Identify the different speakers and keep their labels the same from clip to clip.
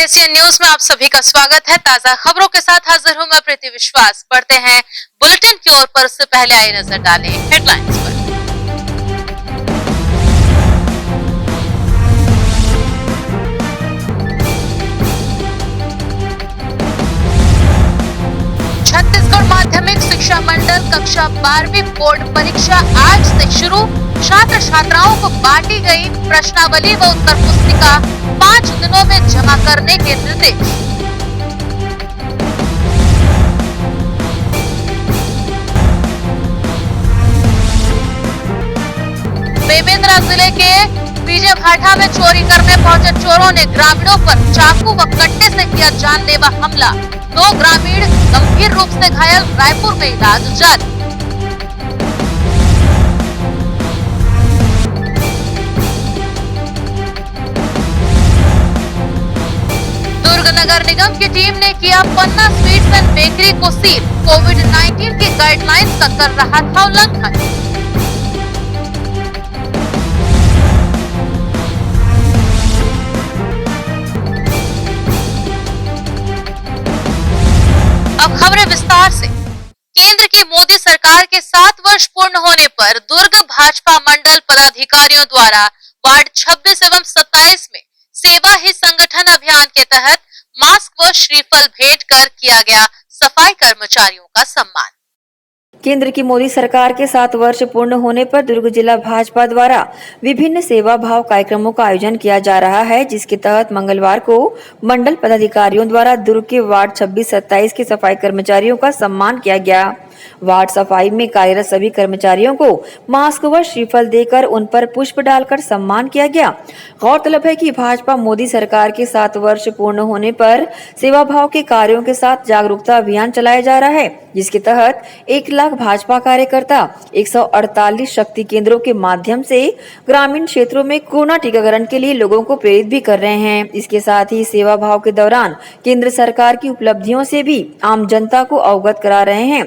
Speaker 1: Asian news में आप सभी का स्वागत है। ताजा खबरों के साथ हाजिर हूं मैं प्रीति विश्वास। बढ़ते हैं बुलेटिन की ओर, पर उससे पहले आइए नजर डालें हेडलाइंस पर। छत्तीसगढ़ माध्यमिक शिक्षा मंडल कक्षा 12वीं बोर्ड परीक्षा आज से शुरू। छात्र छात्राओं को बांटी गई प्रश्नावली व उत्तर पुस्तिका 5 दिनों में जमा करने के निर्देश। बेमेंद्रा जिले के बीजेभाटा में चोरी करने पहुंचे चोरों ने ग्रामीणों पर चाकू व कट्टे से किया जानलेवा हमला। 2 ग्रामीण गंभीर रूप से घायल, रायपुर में इलाज जारी। नगर निगम की टीम ने किया पन्ना स्वीट्स एंड बेकरी को सील। कोविड-19 की गाइडलाइंस का कर रहा था उल्लंघन। अब खबरें विस्तार से। केंद्र की मोदी सरकार के 7 वर्ष पूर्ण होने पर दुर्ग भाजपा मंडल पदाधिकारियों द्वारा वार्ड 26 एवं 27 में सेवा ही संगठन अभियान के तहत मास्क व श्रीफल भेंट कर किया गया सफाई कर्मचारियों का सम्मान।
Speaker 2: केंद्र की मोदी सरकार के 7 वर्ष पूर्ण होने पर दुर्ग जिला भाजपा द्वारा विभिन्न सेवा भाव कार्यक्रमों का आयोजन किया जा रहा है, जिसके तहत मंगलवार को मंडल पदाधिकारियों द्वारा दुर्ग के वार्ड 26-27 के सफाई कर्मचारियों का सम्मान किया गया। वार्ड सफाई में कार्यरत सभी कर्मचारियों को मास्क व श्रीफल देकर उन पर पुष्प डालकर सम्मान किया गया। गौरतलब है कि भाजपा मोदी सरकार के 7 वर्ष पूर्ण होने पर सेवा भाव के कार्यों के साथ जागरूकता अभियान चलाया जा रहा है, जिसके तहत 1 लाख भाजपा कार्यकर्ता 148 शक्ति केंद्रों के माध्यम से ग्रामीण क्षेत्रों में कोरोना टीकाकरण के लिए लोगों को प्रेरित भी कर रहे हैं। इसके साथ ही सेवा भाव के दौरान केंद्र सरकार की उपलब्धियों से भी आम जनता को अवगत करा रहे हैं।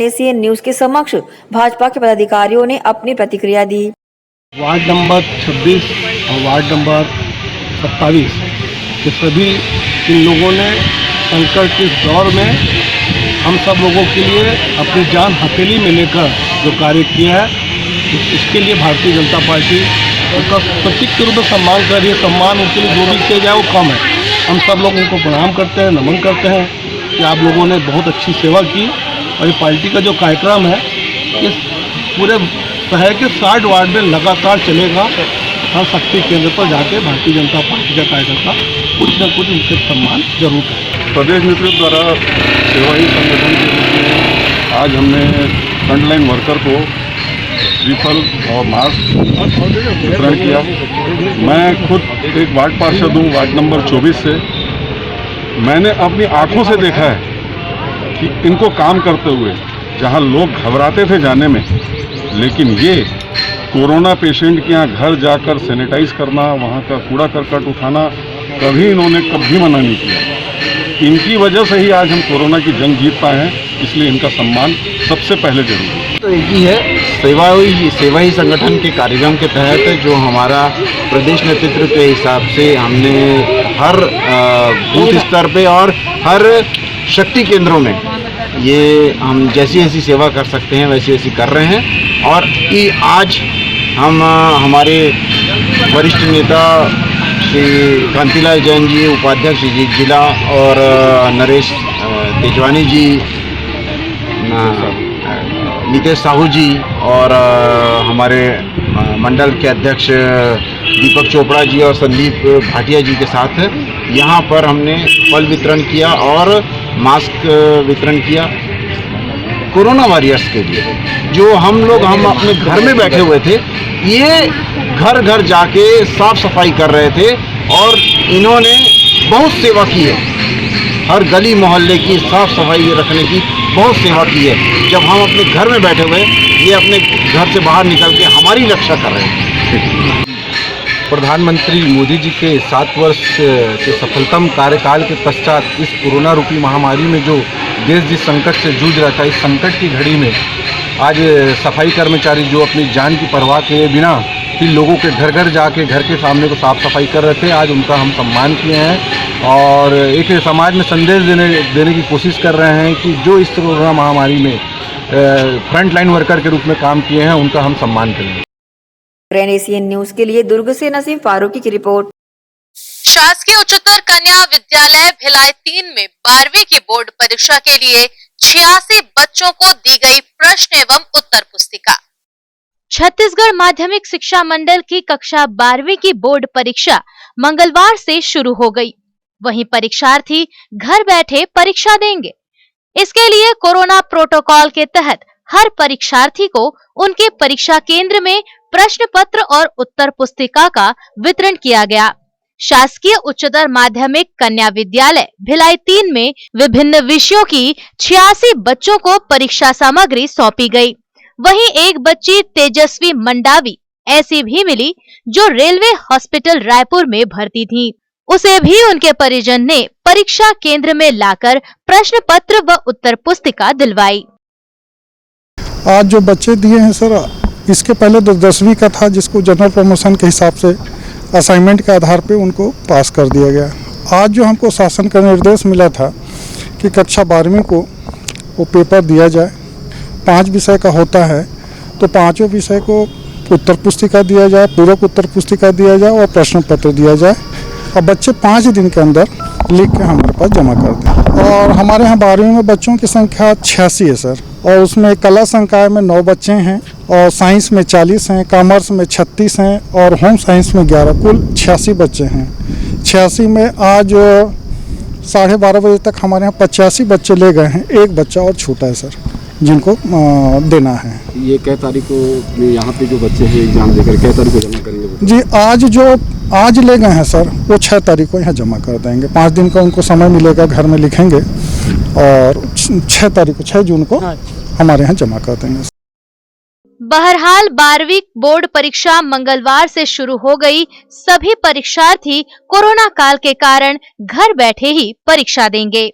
Speaker 2: एशियन न्यूज के समक्ष भाजपा के पदाधिकारियों ने अपनी प्रतिक्रिया दी।
Speaker 3: वार्ड नंबर 26 और वार्ड नंबर 27 के सभी इन लोगों ने संकट के दौर में हम सब लोगों के लिए अपनी जान हथेली में लेकर जो कार्य किया है, इसके लिए भारतीय जनता पार्टी उनका प्रतीक के रूप में सम्मान कर रही है। सम्मान उनके लिए जो भी किया जाए वो कम है। हम सब लोग उनको प्रणाम करते हैं, नमन करते हैं कि आप लोगों ने बहुत अच्छी सेवा की। और ये पार्टी का जो कार्यक्रम है इस पूरे शहर के 60 वार्ड में लगातार चलेगा। हर शक्ति केंद्र पर जाके भारतीय जनता पार्टी का कार्यकर्ता कुछ न कुछ उनके सम्मान जरूर करें।
Speaker 4: प्रदेश नेतृत्व द्वारा सेवा ही संगठन के रूप में आज हमने फ्रंटलाइन वर्कर को श्रीफल और मास्क वितरण किया। मैं खुद एक वार्ड पार्षद हूँ, वार्ड नंबर 24 से। मैंने अपनी आँखों से देखा है कि इनको काम करते हुए जहां लोग घबराते थे जाने में, लेकिन ये कोरोना पेशेंट के यहाँ घर जाकर सैनिटाइज करना, वहाँ का कूड़ा करकट उठाना कभी इन्होंने कभी मना नहीं किया। इनकी वजह से ही आज हम कोरोना की जंग जीत पाए हैं, इसलिए इनका सम्मान सबसे पहले जरूरी है।
Speaker 5: तो एक ही है, सेवा ही संगठन के कार्यक्रम के तहत जो हमारा प्रदेश नेतृत्व के हिसाब से हमने हर बूथ स्तर पे और हर शक्ति केंद्रों में ये हम जैसी ऐसी सेवा कर सकते हैं वैसी ऐसी कर रहे हैं। और ये आज हम हमारे वरिष्ठ नेता श्री कांतिलाल जैन जी, उपाध्यक्ष जी जिला, और नरेश तेजवानी जी, नितेश साहू जी, और हमारे मंडल के अध्यक्ष दीपक चोपड़ा जी और संदीप भाटिया जी के साथ यहाँ पर हमने फल वितरण किया और मास्क वितरण किया कोरोना वॉरियर्स के लिए। जो हम अपने घर में बैठे हुए थे, ये घर घर जाके साफ सफाई कर रहे थे और इन्होंने बहुत सेवा की है। हर गली मोहल्ले की साफ सफाई रखने की बहुत सेवा की है। जब हम अपने घर में बैठे हुए, ये अपने घर से बाहर निकल के हमारी रक्षा कर रहे हैं।
Speaker 6: प्रधानमंत्री मोदी जी के 7 वर्ष के सफलतम कार्यकाल के पश्चात इस कोरोना रूपी महामारी में जो देश जिस संकट से जूझ रहा था, इस संकट की घड़ी में आज सफाई कर्मचारी जो अपनी जान की परवाह किए बिना फिर लोगों के घर घर जाके घर के सामने को साफ सफाई कर रहे थे, आज उनका हम सम्मान किए हैं। और एक समाज में संदेश देने की कोशिश कर रहे हैं कि जो इस कोरोना महामारी में फ्रंट लाइन वर्कर के रूप में काम किए हैं उनका हम सम्मान करेंगे।
Speaker 2: ग्रैंड एशियन न्यूज के लिए दुर्ग से नसीम फारूकी की रिपोर्ट।
Speaker 1: शासकीय उच्चतर कन्या विद्यालय भिलाई 3 में 12वीं की बोर्ड परीक्षा के लिए 86 बच्चों को दी गई प्रश्न एवं उत्तर पुस्तिका। छत्तीसगढ़ माध्यमिक शिक्षा मंडल की कक्षा 12वीं की बोर्ड परीक्षा मंगलवार से शुरू हो गई। वहीं परीक्षार्थी घर बैठे परीक्षा देंगे। इसके लिए कोरोना प्रोटोकॉल के तहत हर परीक्षार्थी को उनके परीक्षा केंद्र में प्रश्न पत्र और उत्तर पुस्तिका का वितरण किया गया। शासकीय उच्चतर माध्यमिक कन्या विद्यालय भिलाई 3 में विभिन्न विषयों की 86 बच्चों को परीक्षा सामग्री सौंपी गई। वहीं एक बच्ची तेजस्वी मंडावी ऐसी भी मिली जो रेलवे हॉस्पिटल रायपुर में भर्ती थी। उसे भी उनके परिजन ने परीक्षा केंद्र में लाकर प्रश्न पत्र व उत्तर पुस्तिका दिलवाई।
Speaker 7: आज जो बच्चे दिए हैं सर, इसके पहले 10वीं का था जिसको जनरल प्रमोशन के हिसाब से असाइनमेंट के आधार पे उनको पास कर दिया गया। आज जो हमको शासन का निर्देश मिला था कि कक्षा 12वीं को वो पेपर दिया जाए, 5 विषय का होता है तो 5 विषय को उत्तर पुस्तिका दिया जाए, पूरक उत्तर पुस्तिका दिया जाए और प्रश्न पत्र दिया जाए और बच्चे 5 दिन के अंदर लिख के हमारे पास जमा कर दें। और हमारे यहाँ 12वीं में बच्चों की संख्या 86 है सर, और उसमें कला संकाय में 9 बच्चे हैं और साइंस में 40 हैं, कॉमर्स में 36 हैं और होम साइंस में 11, कुल 86 बच्चे हैं। 86 में आज 12:30 बजे तक हमारे यहाँ 85 बच्चे ले गए हैं। एक बच्चा और छूटा है सर जिनको देना है।
Speaker 8: ये कै तारीख को यहाँ पे जो बच्चे हैं एग्जाम देकर कै तारीख को जमा करेंगे?
Speaker 7: जी आज ले गए हैं सर वो 6 तारीख को यहाँ जमा कर देंगे। 5 दिन का उनको समय मिलेगा, घर में लिखेंगे और 6 तारीख को 6 जून को हमारे यहाँ जमा कर देंगे।
Speaker 1: बहरहाल 12वीं बोर्ड परीक्षा मंगलवार से शुरू हो गई। सभी परीक्षार्थी कोरोना काल के कारण घर बैठे ही परीक्षा देंगे।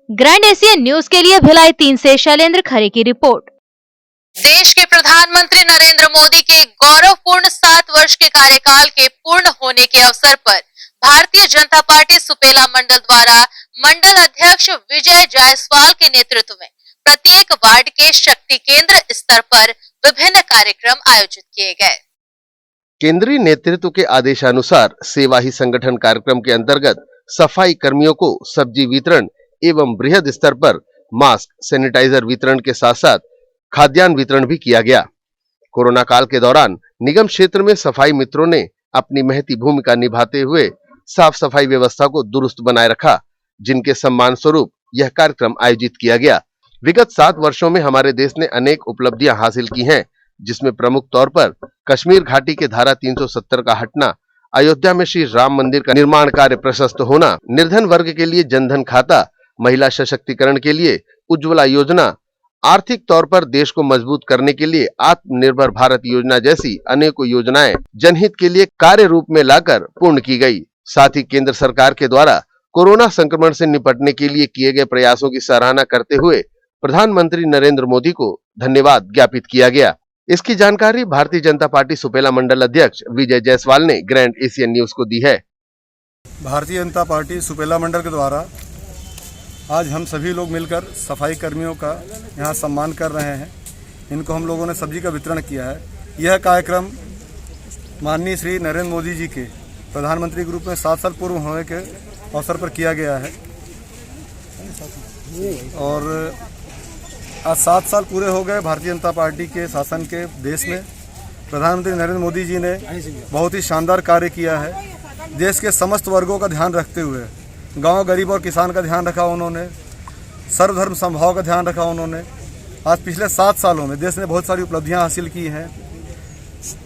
Speaker 1: ग्रैंड एशियन न्यूज के लिए भिलाई 3 से शैलेंद्र खरे की रिपोर्ट। देश के प्रधानमंत्री नरेंद्र मोदी के गौरवपूर्ण 7 वर्ष के कार्यकाल के पूर्ण होने के अवसर पर भारतीय जनता पार्टी सुपेला मंडल द्वारा मंडल अध्यक्ष विजय जायसवाल के नेतृत्व में प्रत्येक वार्ड के शक्ति केंद्र स्तर पर विभिन्न कार्यक्रम आयोजित किए गए।
Speaker 9: केंद्रीय नेतृत्व के आदेशानुसार सेवा ही संगठन कार्यक्रम के अंतर्गत सफाई कर्मियों को सब्जी वितरण एवं बृहद स्तर पर मास्क, सैनिटाइजर वितरण के साथ साथ खाद्यान्न वितरण भी किया गया। कोरोना काल के दौरान निगम क्षेत्र में सफाई मित्रों ने अपनी महती भूमिका निभाते हुए साफ सफाई व्यवस्था को दुरुस्त बनाए रखा, जिनके सम्मान स्वरूप यह कार्यक्रम आयोजित किया गया। विगत 7 वर्षों में हमारे देश ने अनेक उपलब्धियां हासिल की हैं, जिसमें प्रमुख तौर पर कश्मीर घाटी के धारा 370 का हटना, अयोध्या में श्री राम मंदिर का निर्माण कार्य प्रशस्त होना, निर्धन वर्ग के लिए जनधन खाता, महिला सशक्तिकरण के लिए उज्ज्वला योजना, आर्थिक तौर पर देश को मजबूत करने के लिए आत्मनिर्भर भारत योजना जैसी अनेकों योजनाएं जनहित के लिए कार्य रूप में लाकर पूर्ण की गई। साथ ही केंद्र सरकार के द्वारा कोरोना संक्रमण से निपटने के लिए किए गए प्रयासों की सराहना करते हुए प्रधानमंत्री नरेंद्र मोदी को धन्यवाद ज्ञापित किया गया। इसकी जानकारी भारतीय जनता पार्टी सुपेला मंडल अध्यक्ष विजय जायसवाल ने ग्रैंड एशियन न्यूज को दी है।
Speaker 10: भारतीय जनता पार्टी सुपेला मंडल के द्वारा आज हम सभी लोग मिलकर सफाई कर्मियों का यहाँ सम्मान कर रहे हैं। इनको हम लोगों ने सब्जी का वितरण किया है। यह कार्यक्रम माननीय श्री नरेंद्र मोदी जी के प्रधानमंत्री के रूप में 7 साल पूर्व होने के अवसर पर किया गया है और आज 7 साल पूरे हो गए भारतीय जनता पार्टी के शासन के देश में। प्रधानमंत्री नरेंद्र मोदी जी ने बहुत ही शानदार कार्य किया है। देश के समस्त वर्गों का ध्यान रखते हुए गांव, गरीब और किसान का ध्यान रखा उन्होंने, सर्वधर्म समभाव का ध्यान रखा उन्होंने। आज पिछले 7 सालों में देश ने बहुत सारी उपलब्धियां हासिल की हैं।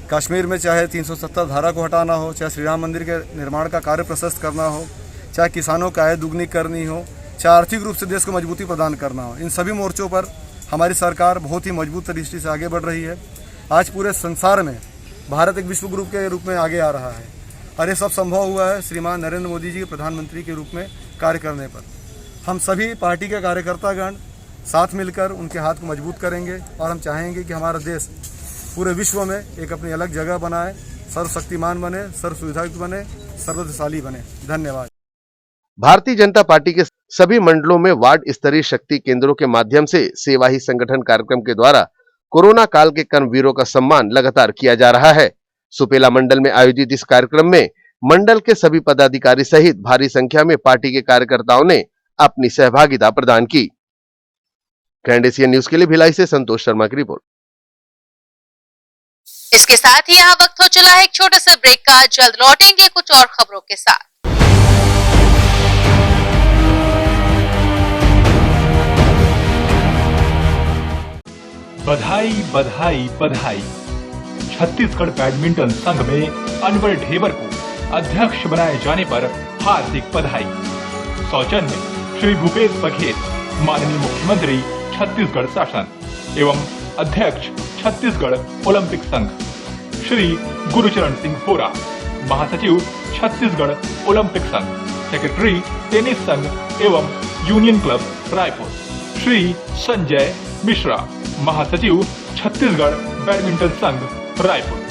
Speaker 10: कश्मीर में चाहे 370 धारा को हटाना हो, चाहे श्री राम मंदिर के निर्माण का कार्य प्रशस्त करना हो, चाहे किसानों का आय दुगनी करनी हो, चाहे आर्थिक रूप से देश को मजबूती प्रदान करना हो, इन सभी मोर्चों पर हमारी सरकार बहुत ही मजबूत दृष्टि से आगे बढ़ रही है। आज पूरे संसार में भारत एक विश्व गुरु के रूप में आगे आ रहा है और ये सब संभव हुआ है श्रीमान नरेंद्र मोदी जी के प्रधानमंत्री के रूप में कार्य करने पर। हम सभी पार्टी के कार्यकर्तागण साथ मिलकर उनके हाथ को मजबूत करेंगे और हम चाहेंगे कि हमारा देश पूरे विश्व में एक अपनी अलग जगह बनाए, सर्वशक्तिमान बने, सर्व सुविधायुक्त बने, सर्वशक्तिशाली बने। धन्यवाद।
Speaker 9: भारतीय जनता पार्टी के सभी मंडलों में वार्ड स्तरीय शक्ति केंद्रों के माध्यम से सेवा ही संगठन कार्यक्रम के द्वारा कोरोना काल के कर्मवीरों का सम्मान लगातार किया जा रहा है। सुपेला मंडल में आयोजित इस कार्यक्रम में मंडल के सभी पदाधिकारी सहित भारी संख्या में पार्टी के कार्यकर्ताओं ने अपनी सहभागिता प्रदान की। ग्रैंड एशियन न्यूज के लिए भिलाई से संतोष शर्मा की रिपोर्ट।
Speaker 1: इसके साथ ही यहाँ वक्त हो चला है एक छोटे से ब्रेक का। जल्द लौटेंगे कुछ और खबरों के साथ।
Speaker 11: बधाई बधाई बधाई। छत्तीसगढ़ बैडमिंटन संघ में अनवर ढेबर को अध्यक्ष बनाए जाने पर हार्दिक बधाई। सौजन्य श्री भूपेश बघेल, माननीय मुख्यमंत्री छत्तीसगढ़ शासन एवं अध्यक्ष छत्तीसगढ़ ओलंपिक संघ। श्री गुरुचरण सिंह होरा, महासचिव छत्तीसगढ़ ओलंपिक संघ, सेक्रेटरी टेनिस संघ एवं यूनियन क्लब रायपुर। श्री संजय मिश्रा, महासचिव छत्तीसगढ़ बैडमिंटन संघ Raipur.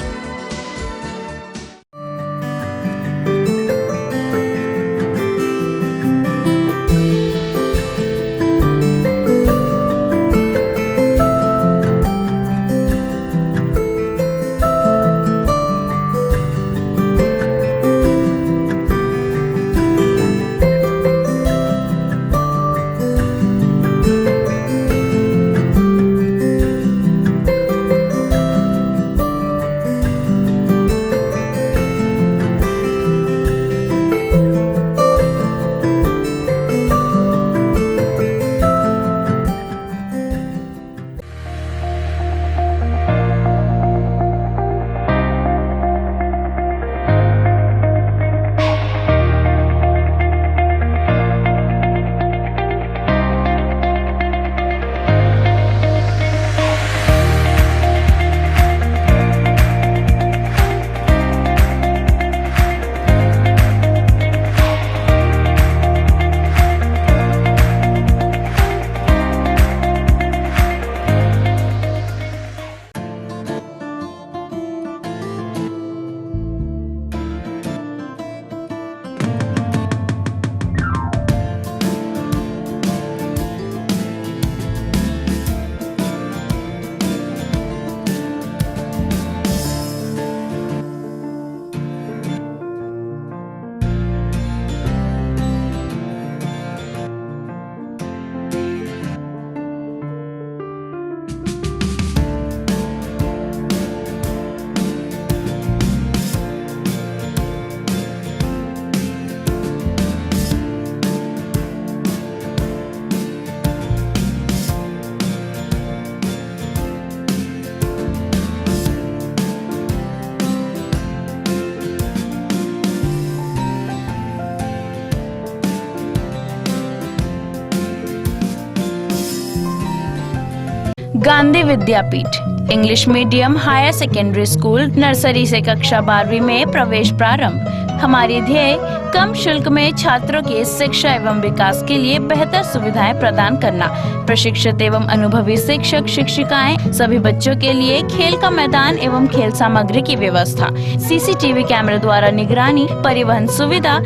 Speaker 12: Gandhi Vidyapeeth English medium higher secondary school nursery से कक्षा 12वीं में प्रवेश प्रारंभ। हमारी ध्येय कम शुल्क में छात्रों के शिक्षा एवं विकास के लिए बेहतर सुविधाएं प्रदान करना। प्रशिक्षित एवं अनुभवी शिक्षक शिक्षिकाएं, सभी बच्चों के लिए खेल का मैदान एवं खेल सामग्री की व्यवस्था, सीसीटीवी कैमरे द्वारा निगरानी, परिवहन सुविधा,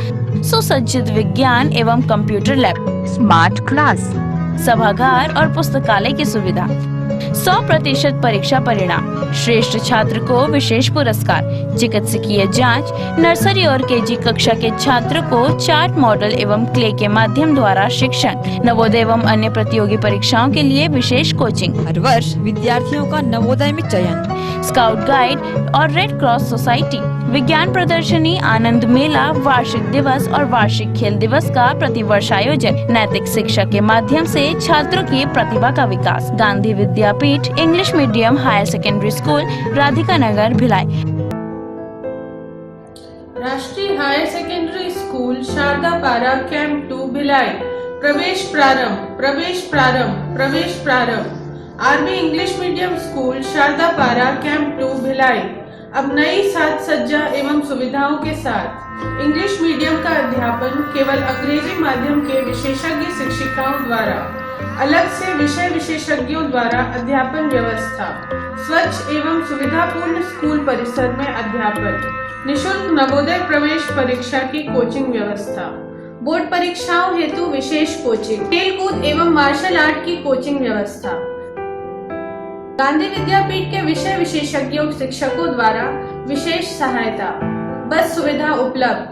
Speaker 12: सुसज्जित विज्ञान एवं कंप्यूटर लैब, स्मार्ट क्लास, सभागार और पुस्तकालय की सुविधा। 100% परीक्षा परिणाम, श्रेष्ठ छात्र को विशेष पुरस्कार, चिकित्सकीय जांच, नर्सरी और केजी कक्षा के छात्र को चार्ट मॉडल एवं क्ले के माध्यम द्वारा शिक्षण, नवोदय एवं अन्य प्रतियोगी परीक्षाओं के लिए विशेष कोचिंग।
Speaker 2: हर वर्ष विद्यार्थियों का नवोदय में चयन,
Speaker 12: स्काउट गाइड और रेड क्रॉस सोसाइटी, विज्ञान प्रदर्शनी, आनंद मेला, वार्षिक दिवस और वार्षिक खेल दिवस का प्रतिवर्ष आयोजन, नैतिक शिक्षा के माध्यम से छात्रों की प्रतिभा का विकास। Gandhi Vidyapeeth English medium higher secondary school, Radhika Nagar, Bhilai.
Speaker 13: Rashtriya higher secondary school Sharda Para camp 2 Bhilai. प्रवेश प्रारंभ, प्रवेश प्रारंभ, प्रवेश प्रारंभ। RB English medium school Sharda Para camp 2 Bhilai अब नई साज सज्जा एवं सुविधाओं के साथ इंग्लिश मीडियम का अध्यापन केवल अंग्रेजी माध्यम के विशेषज्ञ शिक्षिकाओं द्वारा, अलग से विषय विशेषज्ञों द्वारा अध्यापन व्यवस्था, स्वच्छ एवं सुविधापूर्ण स्कूल परिसर में अध्यापन, निःशुल्क नवोदय प्रवेश परीक्षा की कोचिंग व्यवस्था। बोर्ड परीक्षाओं हेतु विशेष कोचिंग, खेल कूद एवं मार्शल आर्ट की कोचिंग व्यवस्था। गांधी विद्यापीठ के विषय विशेषज्ञों शिक्षकों द्वारा विशेष सहायता, बस सुविधा उपलब्ध।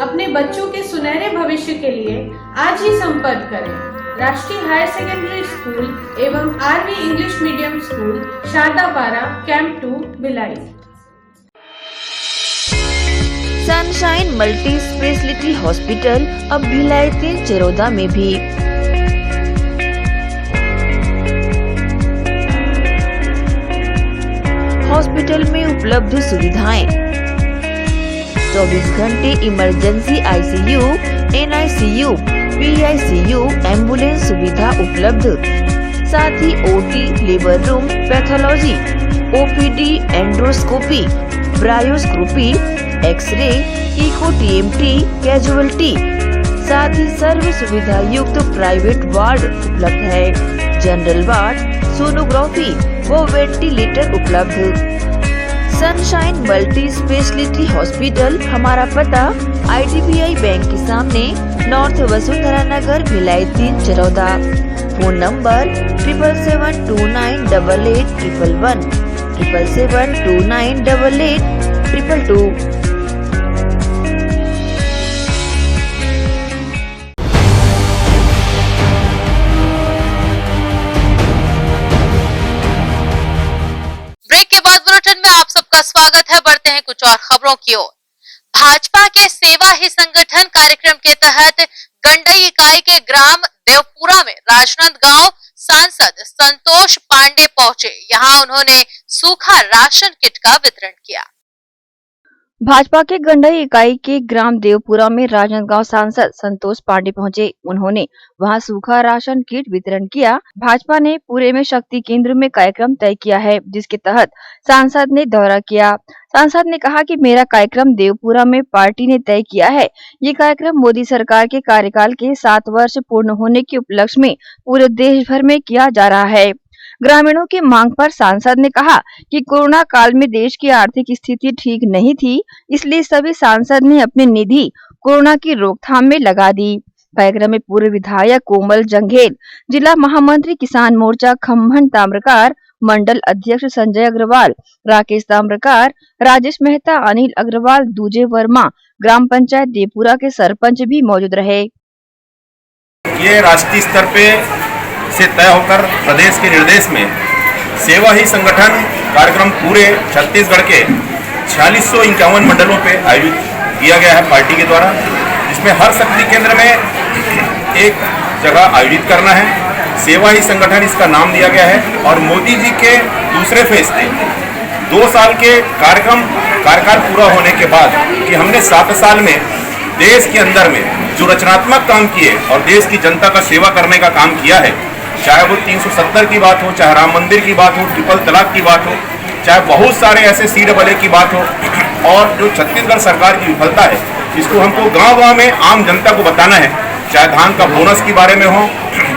Speaker 13: अपने बच्चों के सुनहरे भविष्य के लिए आज ही संपर्क करें। राष्ट्रीय हायर सेकेंडरी स्कूल एवं RV English medium school Shardapara camp 2 Bhilai.
Speaker 2: Sunshine multi speciality hospital अब भिलाई 3 चरौदा में भी। हॉस्पिटल में उपलब्ध सुविधाएं 24 घंटे emergency ICU, NICU, PICU, ambulance सुविधा उपलब्ध। साथ ही OT, labour room, pathology, OPD, endoscopy, bronchoscopy, x ray, echo TMT, casualty, साथ ही सर्व सुविधा युक्त प्राइवेट वार्ड उपलब्ध है। जनरल वार्ड, सोनोग्राफी व वेंटिलेटर उपलब्ध। सनशाइन मल्टी स्पेशलिटी हॉस्पिटल, हमारा पता IDBI बैंक के सामने, north Vasundhara Nagar, Bhilai 3 Charoda. Phone number 7772988811, 7772988822।
Speaker 1: स्वागत है। बढ़ते हैं कुछ और खबरों की ओर। भाजपा के सेवा ही संगठन कार्यक्रम के तहत गंडई इकाई के ग्राम देवपुरा में राजनांदगांव सांसद संतोष पांडे पहुंचे। यहां उन्होंने सूखा राशन किट का वितरण किया।
Speaker 2: भाजपा के गंडई इकाई के ग्राम देवपुरा में राजनांदगांव सांसद संतोष पांडे पहुंचे। उन्होंने वहां सूखा राशन किट वितरण किया। भाजपा ने पूरे में शक्ति केंद्र में कार्यक्रम तय किया है, जिसके तहत सांसद ने दौरा किया। सांसद ने कहा कि मेरा कार्यक्रम देवपुरा में पार्टी ने तय किया है। ये कार्यक्रम मोदी सरकार के कार्यकाल के 7 वर्ष पूर्ण होने के उपलक्ष्य में पूरे देश भर में किया जा रहा है। ग्रामीणों की मांग पर सांसद ने कहा कि कोरोना काल में देश की आर्थिक स्थिति ठीक नहीं थी, इसलिए सभी सांसद ने अपनी निधि कोरोना की रोकथाम में लगा दी। कार्यक्रम में पूर्व विधायक कोमल जंघेल, जिला महामंत्री किसान मोर्चा खम्भन ताम्रकार, मंडल अध्यक्ष संजय अग्रवाल, राकेश ताम्रकार, राजेश मेहता, अनिल अग्रवाल, दूजे वर्मा, ग्राम पंचायत देवपुरा के सरपंच भी मौजूद रहे।
Speaker 14: ये राष्ट्रीय स्तर पे से तय होकर प्रदेश के निर्देश में सेवा ही संगठन कार्यक्रम पूरे छत्तीसगढ़ के 4651 मंडलों पे आयोजित किया गया है पार्टी के द्वारा, जिसमें हर शक्ति केंद्र में एक जगह आयोजित करना है। सेवा ही संगठन इसका नाम दिया गया है और मोदी जी के दूसरे फेज से 2 साल के कार्यकाल पूरा होने के बाद कि हमने 7 साल में देश के अंदर में जो रचनात्मक काम किए और देश की जनता का सेवा करने का काम किया है, चाहे वो 370 की बात हो, चाहे राम मंदिर की बात हो, ट्रिपल तलाक की बात हो, चाहे बहुत सारे ऐसे CAA की बात हो, और जो छत्तीसगढ़ सरकार की विफलता है इसको हमको गांव-गांव में आम जनता को बताना है। चाहे धान का बोनस के बारे में हो,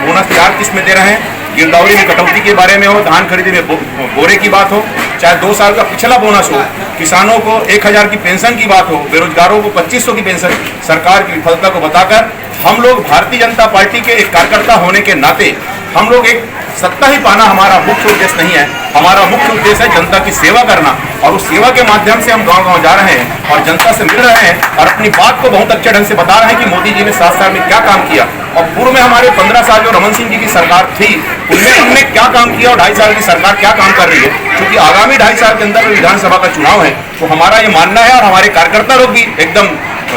Speaker 14: बोनस 4 किस्त में दे रहे हैं, गिरदावरी में कटौती के बारे में हो, धान खरीदी में बोरे की बात हो, चाहे 2 साल का पिछला बोनस हो, किसानों को 1000 की पेंशन की बात हो, बेरोजगारों को 2500 की पेंशन, सरकार की विफलता को बताकर हम लोग भारतीय जनता पार्टी के एक कार्यकर्ता होने के नाते हम लोग एक सत्ता ही पाना हमारा मुख्य उद्देश्य नहीं है। हमारा मुख्य उद्देश्य है जनता की सेवा करना, और उस सेवा के माध्यम से हम गांव-गांव जा रहे हैं और जनता से मिल रहे हैं और अपनी बात को बहुत अच्छे ढंग से बता रहे हैं कि मोदी जी ने 7 साल में क्या काम किया, और पूर्व में हमारे 15 साल जो रमन सिंह जी की सरकार थी उनमें हमने क्या काम किया और 2.5 साल की सरकार क्या काम कर रही है। क्योंकि आगामी 2.5 साल के अंदर विधानसभा का चुनाव है, तो हमारा ये मानना है और हमारे कार्यकर्ता लोग भी एकदम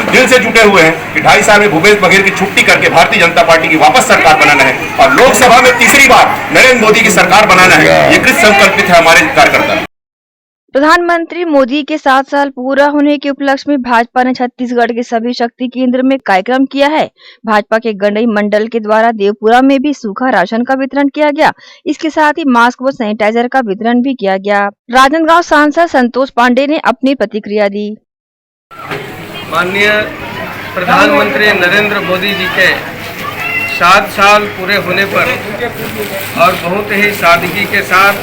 Speaker 14: दिल से जुटे हुए हैं कि 2.5 साल में भूपेश बघेल की छुट्टी करके भारतीय जनता पार्टी की वापस सरकार बनाना है और लोकसभा में तीसरी बार नरेंद्र मोदी की सरकार बनाना है। ये कृत संकल्पित है हमारे कार्यकर्ता।
Speaker 2: प्रधानमंत्री मोदी के 7 साल पूरा होने के उपलक्ष्य में भाजपा ने छत्तीसगढ़ के सभी शक्ति केंद्र में कार्यक्रम किया है। भाजपा के गंडई मंडल के द्वारा देवपुरा में भी सूखा राशन का वितरण किया गया। इसके साथ ही मास्क व सैनिटाइजर का वितरण भी किया गया। राजनांदगांव सांसद संतोष पांडे ने अपनी प्रतिक्रिया दी।
Speaker 15: माननीय प्रधानमंत्री नरेंद्र मोदी जी के 7 साल पूरे होने पर और बहुत ही सादगी के साथ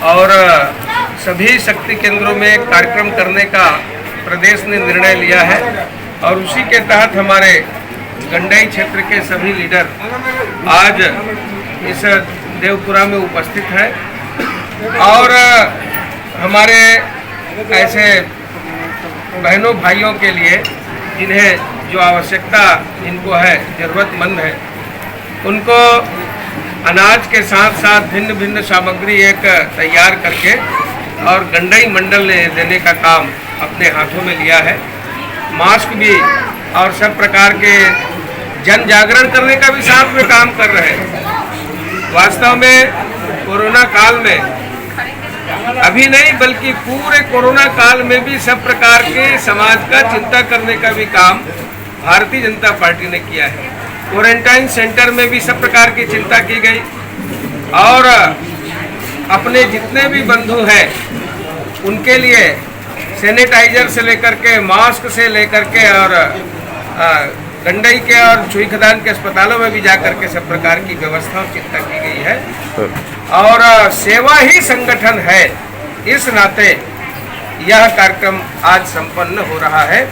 Speaker 15: और सभी शक्ति केंद्रों में कार्यक्रम करने का प्रदेश ने निर्णय लिया है और उसी के तहत हमारे गंडई क्षेत्र के सभी लीडर आज इस देवपुरा में उपस्थित हैं और हमारे ऐसे बहनों भाइयों के लिए जिन्हें जो आवश्यकता जिनको है, ज़रूरतमंद है, उनको अनाज के साथ साथ भिन्न भिन्न सामग्री एक तैयार करके और गंडई मंडल ने देने का काम अपने हाथों में लिया है। मास्क भी और सब प्रकार के जन जागरण करने का भी साथ में काम कर रहे हैं। वास्तव में कोरोना काल में अभी नहीं बल्कि पूरे कोरोना काल में भी सब प्रकार के समाज का चिंता करने का भी काम भारतीय जनता पार्टी ने किया है। क्वारंटाइन सेंटर में भी सब प्रकार की चिंता की गई और अपने जितने भी बंधु हैं उनके लिए सैनिटाइजर से लेकर के मास्क से लेकर के और गंडई के और छुई खदान के अस्पतालों में भी जाकर के सब प्रकार की व्यवस्था और चिंता की गई है और सेवा ही संगठन है, इस नाते यह कार्यक्रम आज संपन्न हो रहा है।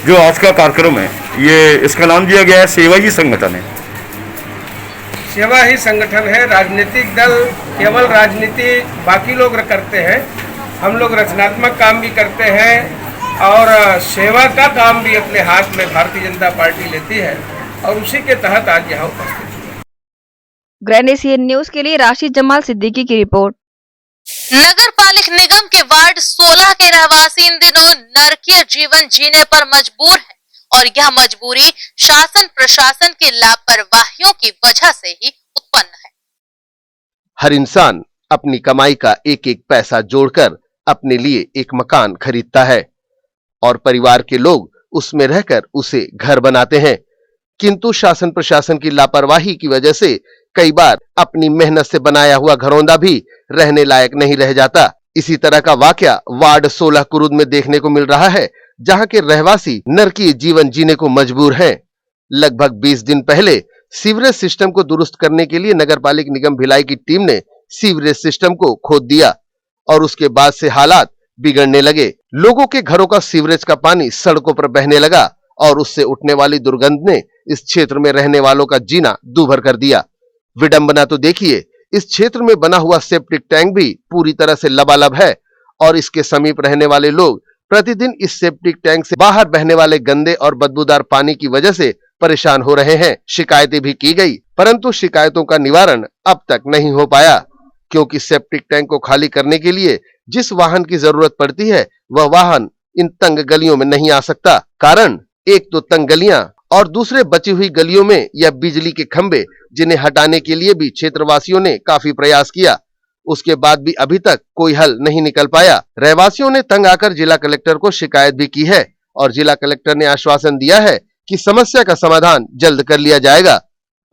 Speaker 14: जो आज का कार्यक्रम है ये इसका नाम दिया गया है सेवा ही संगठन है।
Speaker 15: सेवा ही संगठन है। राजनीतिक दल केवल राजनीति बाकी लोग करते हैं, हम लोग रचनात्मक काम भी करते हैं और सेवा का काम भी अपने हाथ में भारतीय जनता पार्टी लेती है और उसी के तहत आज यहाँ उपस्थित है।
Speaker 2: ग्रैंड एशियन न्यूज के लिए राशिद जमाल सिद्दीकी की रिपोर्ट।
Speaker 1: नगर पालिक निगम के वार्ड 16 के रहवासी इन दिनों नरकीय जीवन जीने पर मजबूर हैं और यह मजबूरी शासन प्रशासन की लापरवाहियों की वजह से ही उत्पन्न है।
Speaker 9: हर इंसान अपनी कमाई का एक एक पैसा जोड़कर अपने लिए एक मकान खरीदता है और परिवार के लोग उसमें रहकर उसे घर बनाते हैं, किंतु शासन प्रशासन की लापरवाही की वजह से कई बार अपनी मेहनत से बनाया हुआ घरौंदा भी रहने लायक नहीं रह जाता। इसी तरह का वाकया वार्ड 16 कुरुद में देखने को मिल रहा है, जहां के रहवासी नरकीय जीवन जीने को मजबूर हैं। लगभग 20 दिन पहले सीवरेज सिस्टम को दुरुस्त करने के लिए नगर पालिक निगम भिलाई की टीम ने सीवरेज सिस्टम को खोद दिया और उसके बाद से हालात बिगड़ने लगे। लोगों के घरों का सीवरेज का पानी सड़कों पर बहने लगा और उससे उठने वाली दुर्गंध ने इस क्षेत्र में रहने वालों का जीना दूभर कर दिया। विडंबना तो देखिए, इस क्षेत्र में बना हुआ सेप्टिक टैंक भी पूरी तरह से लबालब है और इसके समीप रहने वाले लोग प्रतिदिन इस सेप्टिक टैंक से बाहर बहने वाले गंदे और बदबूदार पानी की वजह से परेशान हो रहे हैं। शिकायतें भी की गई, परंतु शिकायतों का निवारण अब तक नहीं हो पाया, क्योंकि सेप्टिक टैंक को खाली करने के लिए जिस वाहन की जरूरत पड़ती है वह वाहन इन तंग गलियों में नहीं आ सकता। कारण एक तो तंग गलियां और दूसरे बची हुई गलियों में या बिजली के खंभे, जिन्हें हटाने के लिए भी क्षेत्रवासियों ने काफी प्रयास किया, उसके बाद भी अभी तक कोई हल नहीं निकल पाया। रहवासियों ने तंग आकर जिला कलेक्टर को शिकायत भी की है और जिला कलेक्टर ने आश्वासन दिया है कि समस्या का समाधान जल्द कर लिया जाएगा,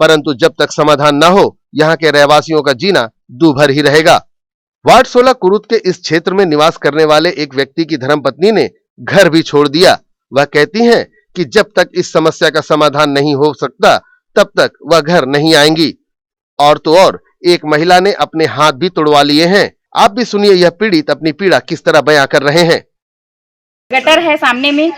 Speaker 9: परंतु जब तक समाधान न हो यहाँ के रहवासियों का जीना दूभर ही रहेगा। वार्ड 16 कुरुद के इस क्षेत्र में निवास करने वाले एक व्यक्ति की धर्मपत्नी ने घर भी छोड़ दिया। वह कहती हैं कि जब तक इस समस्या का समाधान नहीं हो सकता तब तक वह घर नहीं आएंगी। और तो और एक महिला ने अपने हाथ भी तोड़वा लिए हैं। आप भी सुनिए यह पीड़ित अपनी पीड़ा किस तरह बयां कर रहे हैं।
Speaker 16: गटर है सामने में,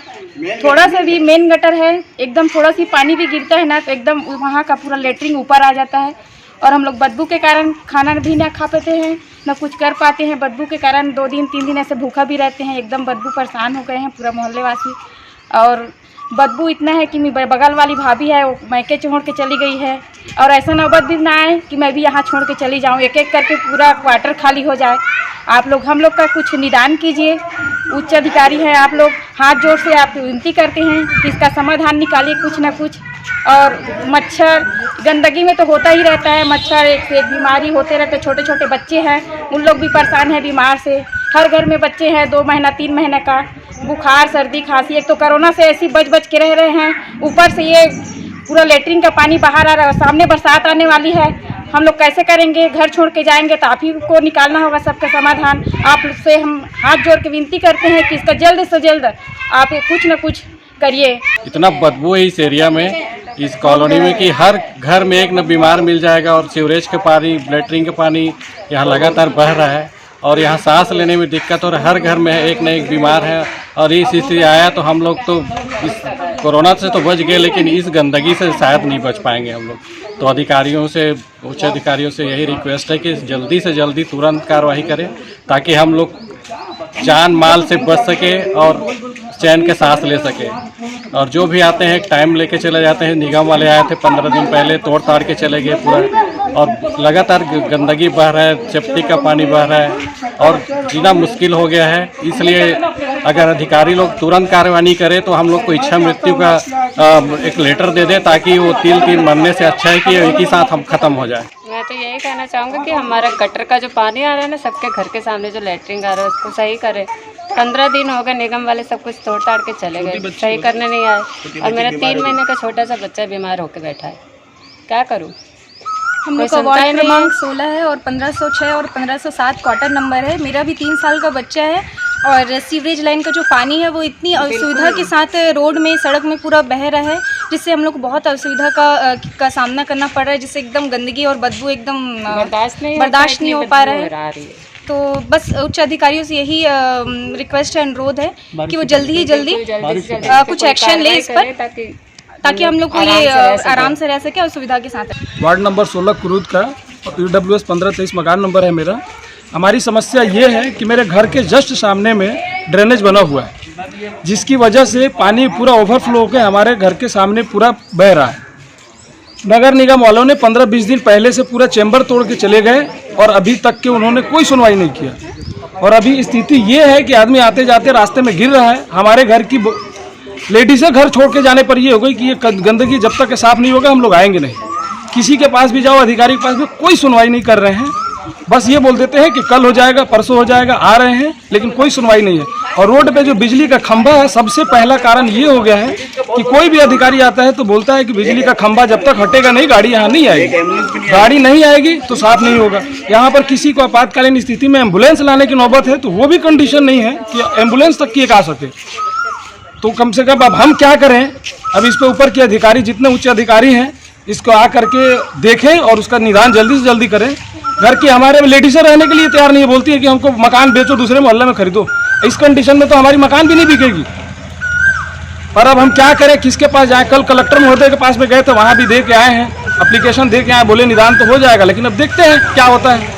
Speaker 16: थोड़ा सा भी मेन गटर है, एकदम थोड़ा सी पानी भी गिरता है ना तो एकदम वहाँ का पूरा लेटरिन ऊपर आ जाता है और हम लोग बदबू के कारण खाना भी ना खा पाते हैं, ना कुछ कर पाते हैं। बदबू के कारण 2 दिन 3 दिन ऐसे भूखा भी रहते हैं। एकदम बदबू परेशान हो गए हैं पूरा मोहल्ले वासी। और बदबू इतना है कि बगल वाली भाभी है वो मैके छोड़ के चली गई है और ऐसा नौबत भी ना आए कि मैं भी यहाँ छोड़ के चली जाऊँ, एक एक करके पूरा क्वार्टर खाली हो जाए। आप लोग हम लोग का कुछ निदान कीजिए, उच्च अधिकारी हैं आप लोग, हाथ जोड़ से आप विनती करते हैं कि इसका समाधान निकालिए कुछ ना कुछ। और मच्छर गंदगी में तो होता ही रहता है, मच्छर एक से एक बीमारी होते रहते। छोटे छोटे बच्चे हैं उन लोग भी परेशान हैं बीमार से। हर घर में बच्चे हैं 2 महीना 3 महीने का, बुखार सर्दी खांसी। एक तो कोरोना से ऐसी बच के रह रहे हैं, ऊपर से ये पूरा लेटरिन का पानी बाहर आ रहा है। सामने बरसात आने वाली है, हम लोग कैसे करेंगे? घर छोड़ के जाएंगे तो आप ही को निकालना होगा सबका समाधान। आप से हम हाथ जोड़ के विनती करते हैं कि इसका जल्द से जल्द आप कुछ न कुछ करिए।
Speaker 17: इतना बदबू है इस एरिया में, इस कॉलोनी में कि हर घर में एक न बीमार मिल जाएगा। और सीवरेज का पानी, लेटरिन का पानी यहाँ लगातार बह रहा है और यहाँ सांस लेने में दिक्कत हो रहा है। हर घर में एक न एक बीमार है और ये स्थिति आया तो हम लोग तो इस कोरोना से तो बच गए, लेकिन इस गंदगी से शायद नहीं बच पाएंगे हम लोग। तो अधिकारियों से, उच्च अधिकारियों से यही रिक्वेस्ट है कि जल्दी से जल्दी तुरंत कार्रवाई करें ताकि हम लोग जान माल से बच सके और चैन के सांस ले सके। और जो भी आते हैं टाइम लेके चले जाते हैं। निगम वाले आए थे 15 दिन पहले, तोड़ ताड़ के चले गए पूरा, और लगातार गंदगी बह रहा है, चपटी का पानी बह रहा है और जीना मुश्किल हो गया है। इसलिए अगर अधिकारी लोग तुरंत कार्रवाई करें तो हम लोग को इच्छा मृत्यु का एक लेटर दे दे, ताकि वो तिल मरने से अच्छा है कि एक ही साथ हम खत्म हो जाए।
Speaker 18: मैं तो यही कहना चाहूँगा कि हमारा गटर का जो पानी आ रहा है ना, सबके घर के सामने जो लैट्रिन आ रहा है उसको सही करें। 15 दिन हो गए, निगम वाले सब कुछ तोड़ ताड़ के चले गए, सही करने नहीं आए। और मेरा 3 महीने का छोटा सा बच्चा बीमार होकर बैठा है, क्या करूँ?
Speaker 16: हम लोग का वार्ड क्रमांक 16 है और 1506 और 1507 क्वार्टर नंबर है। मेरा भी 3 साल का बच्चा है और सीवरेज लाइन का जो पानी है वो इतनी असुविधा के साथ रोड में, सड़क में पूरा बह रहा है, जिससे हम लोग को बहुत असुविधा का सामना करना पड़ रहा है, जिससे एकदम गंदगी और बदबू एकदम बर्दाश्त नहीं हो पा रहा है। तो बस उच्च अधिकारियों से यही रिक्वेस्ट है, अनुरोध है कि वो जल्दी ही जल्दी कुछ एक्शन ले इस पर, ताकि हम लोग को ये आराम से रह सके और सुविधा के साथ।
Speaker 19: वार्ड नंबर 16 कुरूद का UWS 1523 मकान नंबर है मेरा। हमारी समस्या ये है कि मेरे घर के जस्ट सामने में ड्रेनेज बना हुआ है, जिसकी वजह से पानी पूरा ओवरफ्लो होकर हमारे घर के सामने पूरा बह रहा है। नगर निगम वालों ने 15-20 दिन पहले से पूरा चैम्बर तोड़ के चले गए और अभी तक के उन्होंने कोई सुनवाई नहीं किया। और अभी स्थिति ये है कि आदमी आते जाते रास्ते में गिर रहा है। हमारे घर की लेडीज़ें घर छोड़ के जाने पर ये हो गई कि ये गंदगी जब तक साफ नहीं होगा हम लोग आएंगे नहीं। किसी के पास भी जाओ, अधिकारी के पास भी, कोई सुनवाई नहीं कर रहे हैं। बस ये बोल देते हैं कि कल हो जाएगा, परसों हो जाएगा, आ रहे हैं, लेकिन कोई सुनवाई नहीं है। और रोड पे जो बिजली का खंभा है, सबसे पहला कारण ये हो गया है कि कोई भी अधिकारी आता है तो बोलता है कि बिजली का खंभा जब तक हटेगा नहीं, गाड़ी यहाँ नहीं आएगी। गाड़ी नहीं आएगी तो साफ नहीं होगा। यहाँ पर किसी को आपातकालीन स्थिति में एम्बुलेंस लाने की नौबत है तो वो भी कंडीशन नहीं है कि एम्बुलेंस तक की एक आ सके। तो कम से कम अब हम क्या करें? अब इस पे ऊपर के अधिकारी, जितने उच्च अधिकारी हैं, इसको आ करके देखें और उसका निदान जल्दी से जल्दी करें। घर की हमारे लेडीज़ें रहने के लिए तैयार नहीं है, बोलती है कि हमको मकान बेचो, दूसरे मोहल्ले में खरीदो। इस कंडीशन में तो हमारी मकान भी नहीं बिकेगी। पर अब हम क्या करें, किसके पास जाएं? कल कलेक्टर महोदय के पास में गए थे, वहाँ भी दे के आए हैं, एप्लीकेशन दे के आए, बोले निदान तो हो जाएगा, लेकिन अब देखते हैं क्या होता है।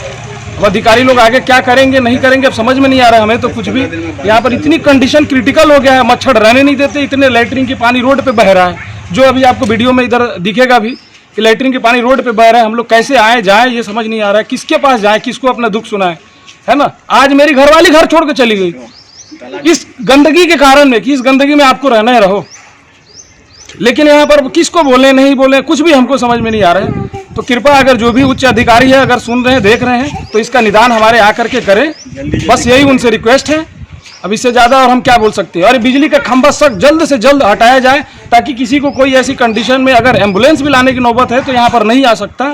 Speaker 19: अब अधिकारी लोग आगे क्या करेंगे नहीं करेंगे अब समझ में नहीं आ रहा है हमें तो कुछ भी। यहाँ पर इतनी कंडीशन क्रिटिकल हो गया है, मच्छर रहने नहीं देते, इतने लैट्रिन की पानी रोड पे बह रहा है, जो अभी आपको वीडियो में इधर दिखेगा भी कि लैट्रिन की पानी रोड पे बह रहा है। हम लोग कैसे आए जाएं ये समझ नहीं आ रहा है, किसके पास जाएं, किसको अपना दुख सुनाएं, है ना। आज मेरी घरवाली घर छोड़ के चली गई इस गंदगी के कारण में कि इस गंदगी में आपको रहना है रहो, लेकिन यहाँ पर किसको बोले नहीं बोले कुछ भी हमको समझ में नहीं आ रहा है। तो कृपया अगर जो भी उच्च अधिकारी है अगर सुन रहे हैं देख रहे हैं तो इसका निदान हमारे आकर के करें, बस यही उनसे रिक्वेस्ट है। अब इससे ज़्यादा और हम क्या बोल सकते हैं। और बिजली का खंभा सब जल्द से जल्द हटाया जाए ताकि किसी को कोई ऐसी कंडीशन में अगर एम्बुलेंस भी लाने की नौबत है तो यहाँ पर नहीं आ सकता,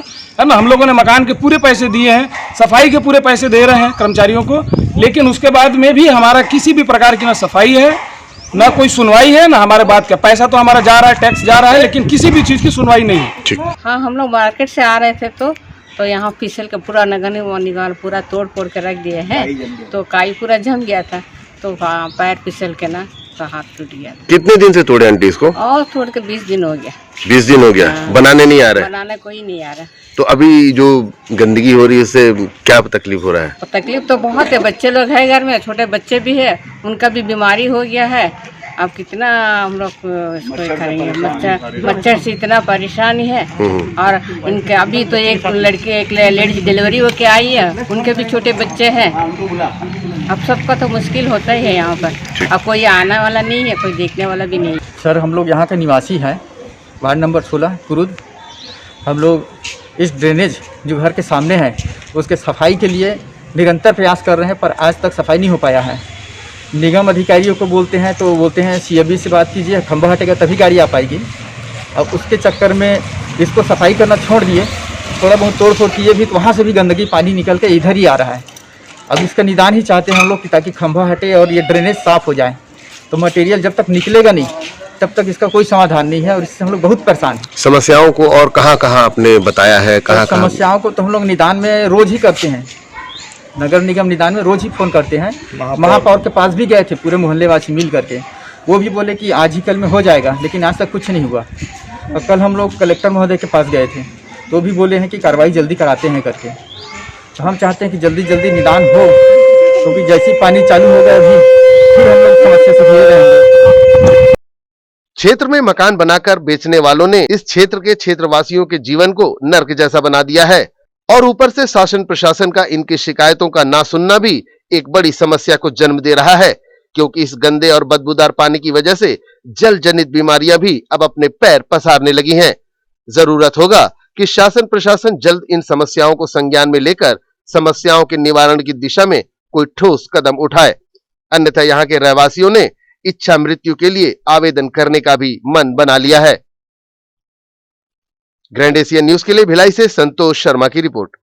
Speaker 19: है ना। हम लोगों ने मकान के पूरे पैसे दिए हैं, सफाई के पूरे पैसे दे रहे हैं कर्मचारियों को, लेकिन उसके बाद में भी हमारा किसी भी प्रकार की ना सफाई है ना कोई सुनवाई है ना हमारे बात का। पैसा तो हमारा जा रहा है, टैक्स जा रहा है, लेकिन किसी भी चीज़ की सुनवाई नहीं है।
Speaker 18: हाँ, हम लोग मार्केट से आ रहे थे तो यहाँ फिसल के पूरा नगर निगम पूरा तोड़ फोड़ के रख दिए हैं, तो काई पूरा जम गया था, तो पैर फिसल के ना तो हाथ टूट गया।
Speaker 9: कितने दिन से तोड़े आंटी इसको?
Speaker 18: और तोड़ के 20 दिन हो गया।
Speaker 9: 20 दिन हो गया। बनाने नहीं आ रहा है?
Speaker 18: बनाने कोई नहीं आ रहा।
Speaker 9: तो अभी जो गंदगी हो रही है उससे क्या तकलीफ हो रहा है?
Speaker 18: तकलीफ तो बहुत है, बच्चे लोग हैं घर में, छोटे बच्चे भी है, उनका भी बीमारी हो गया है। अब कितना हम लोग इसको करेंगे, मच्छर से इतना परेशानी है। और उनके अभी तो एक लेडीज डिलीवरी होके आई है, उनके भी छोटे बच्चे हैं। अब सबका तो मुश्किल होता ही है यहाँ पर। अब कोई आने वाला नहीं है, कोई देखने वाला भी नहीं।
Speaker 20: सर, हम लोग यहाँ के निवासी हैं, वार्ड नंबर 16 कुरुद। हम लोग इस ड्रेनेज जो घर के सामने है उसके सफाई के लिए निरंतर प्रयास कर रहे हैं, पर आज तक सफाई नहीं हो पाया है। निगम अधिकारियों को बोलते हैं तो बोलते हैं CFB से बात कीजिए, खंभा हटेगा तभी गाड़ी आ पाएगी। अब उसके चक्कर में इसको सफाई करना छोड़ दिए, थोड़ा बहुत तोड़ फोड़ किए भी तो वहाँ से भी गंदगी पानी निकल के इधर ही आ रहा है। अब इसका निदान ही चाहते हैं हम लोग कि ताकि खंभा हटे और ये ड्रेनेज साफ़ हो जाए। तो मटेरियल जब तक निकलेगा नहीं तब तक इसका कोई समाधान नहीं है और इससे हम लोग बहुत परेशान हैं।
Speaker 9: समस्याओं को और कहाँ आपने बताया है? कहाँ
Speaker 20: समस्याओं को तो हम लोग निदान में रोज़ ही करते हैं, नगर निगम निदान में रोज ही फोन करते हैं। महापौर के पास भी गए थे, पूरे मोहल्ले वासी मिल करके, वो भी बोले कि आज ही कल में हो जाएगा, लेकिन आज तक कुछ नहीं हुआ। और कल हम लोग कलेक्टर महोदय के पास गए थे, तो भी बोले हैं कि कार्रवाई जल्दी कराते हैं करके। तो हम चाहते हैं कि जल्दी जल्दी निदान हो, क्योंकि जैसे पानी चालू हो गया अभी फिर हम लोग समस्या से घिरे रहेंगे।
Speaker 9: क्षेत्र में मकान बनाकर बेचने वालों ने इस क्षेत्र के क्षेत्रवासियों के जीवन को नर्क जैसा बना दिया है और ऊपर से शासन प्रशासन का इनकी शिकायतों का ना सुनना भी एक बड़ी समस्या को जन्म दे रहा है, क्योंकि इस गंदे और बदबूदार पानी की वजह से जल जनित बीमारियां भी अब अपने पैर पसारने लगी हैं। जरूरत होगा कि शासन प्रशासन जल्द इन समस्याओं को संज्ञान में लेकर समस्याओं के निवारण की दिशा में कोई ठोस कदम उठाए, अन्यथा यहाँ के रहवासियों ने इच्छा मृत्यु के लिए आवेदन करने का भी मन बना लिया है। ग्रैंड एशियन न्यूज के लिए भिलाई से संतोष शर्मा की रिपोर्ट।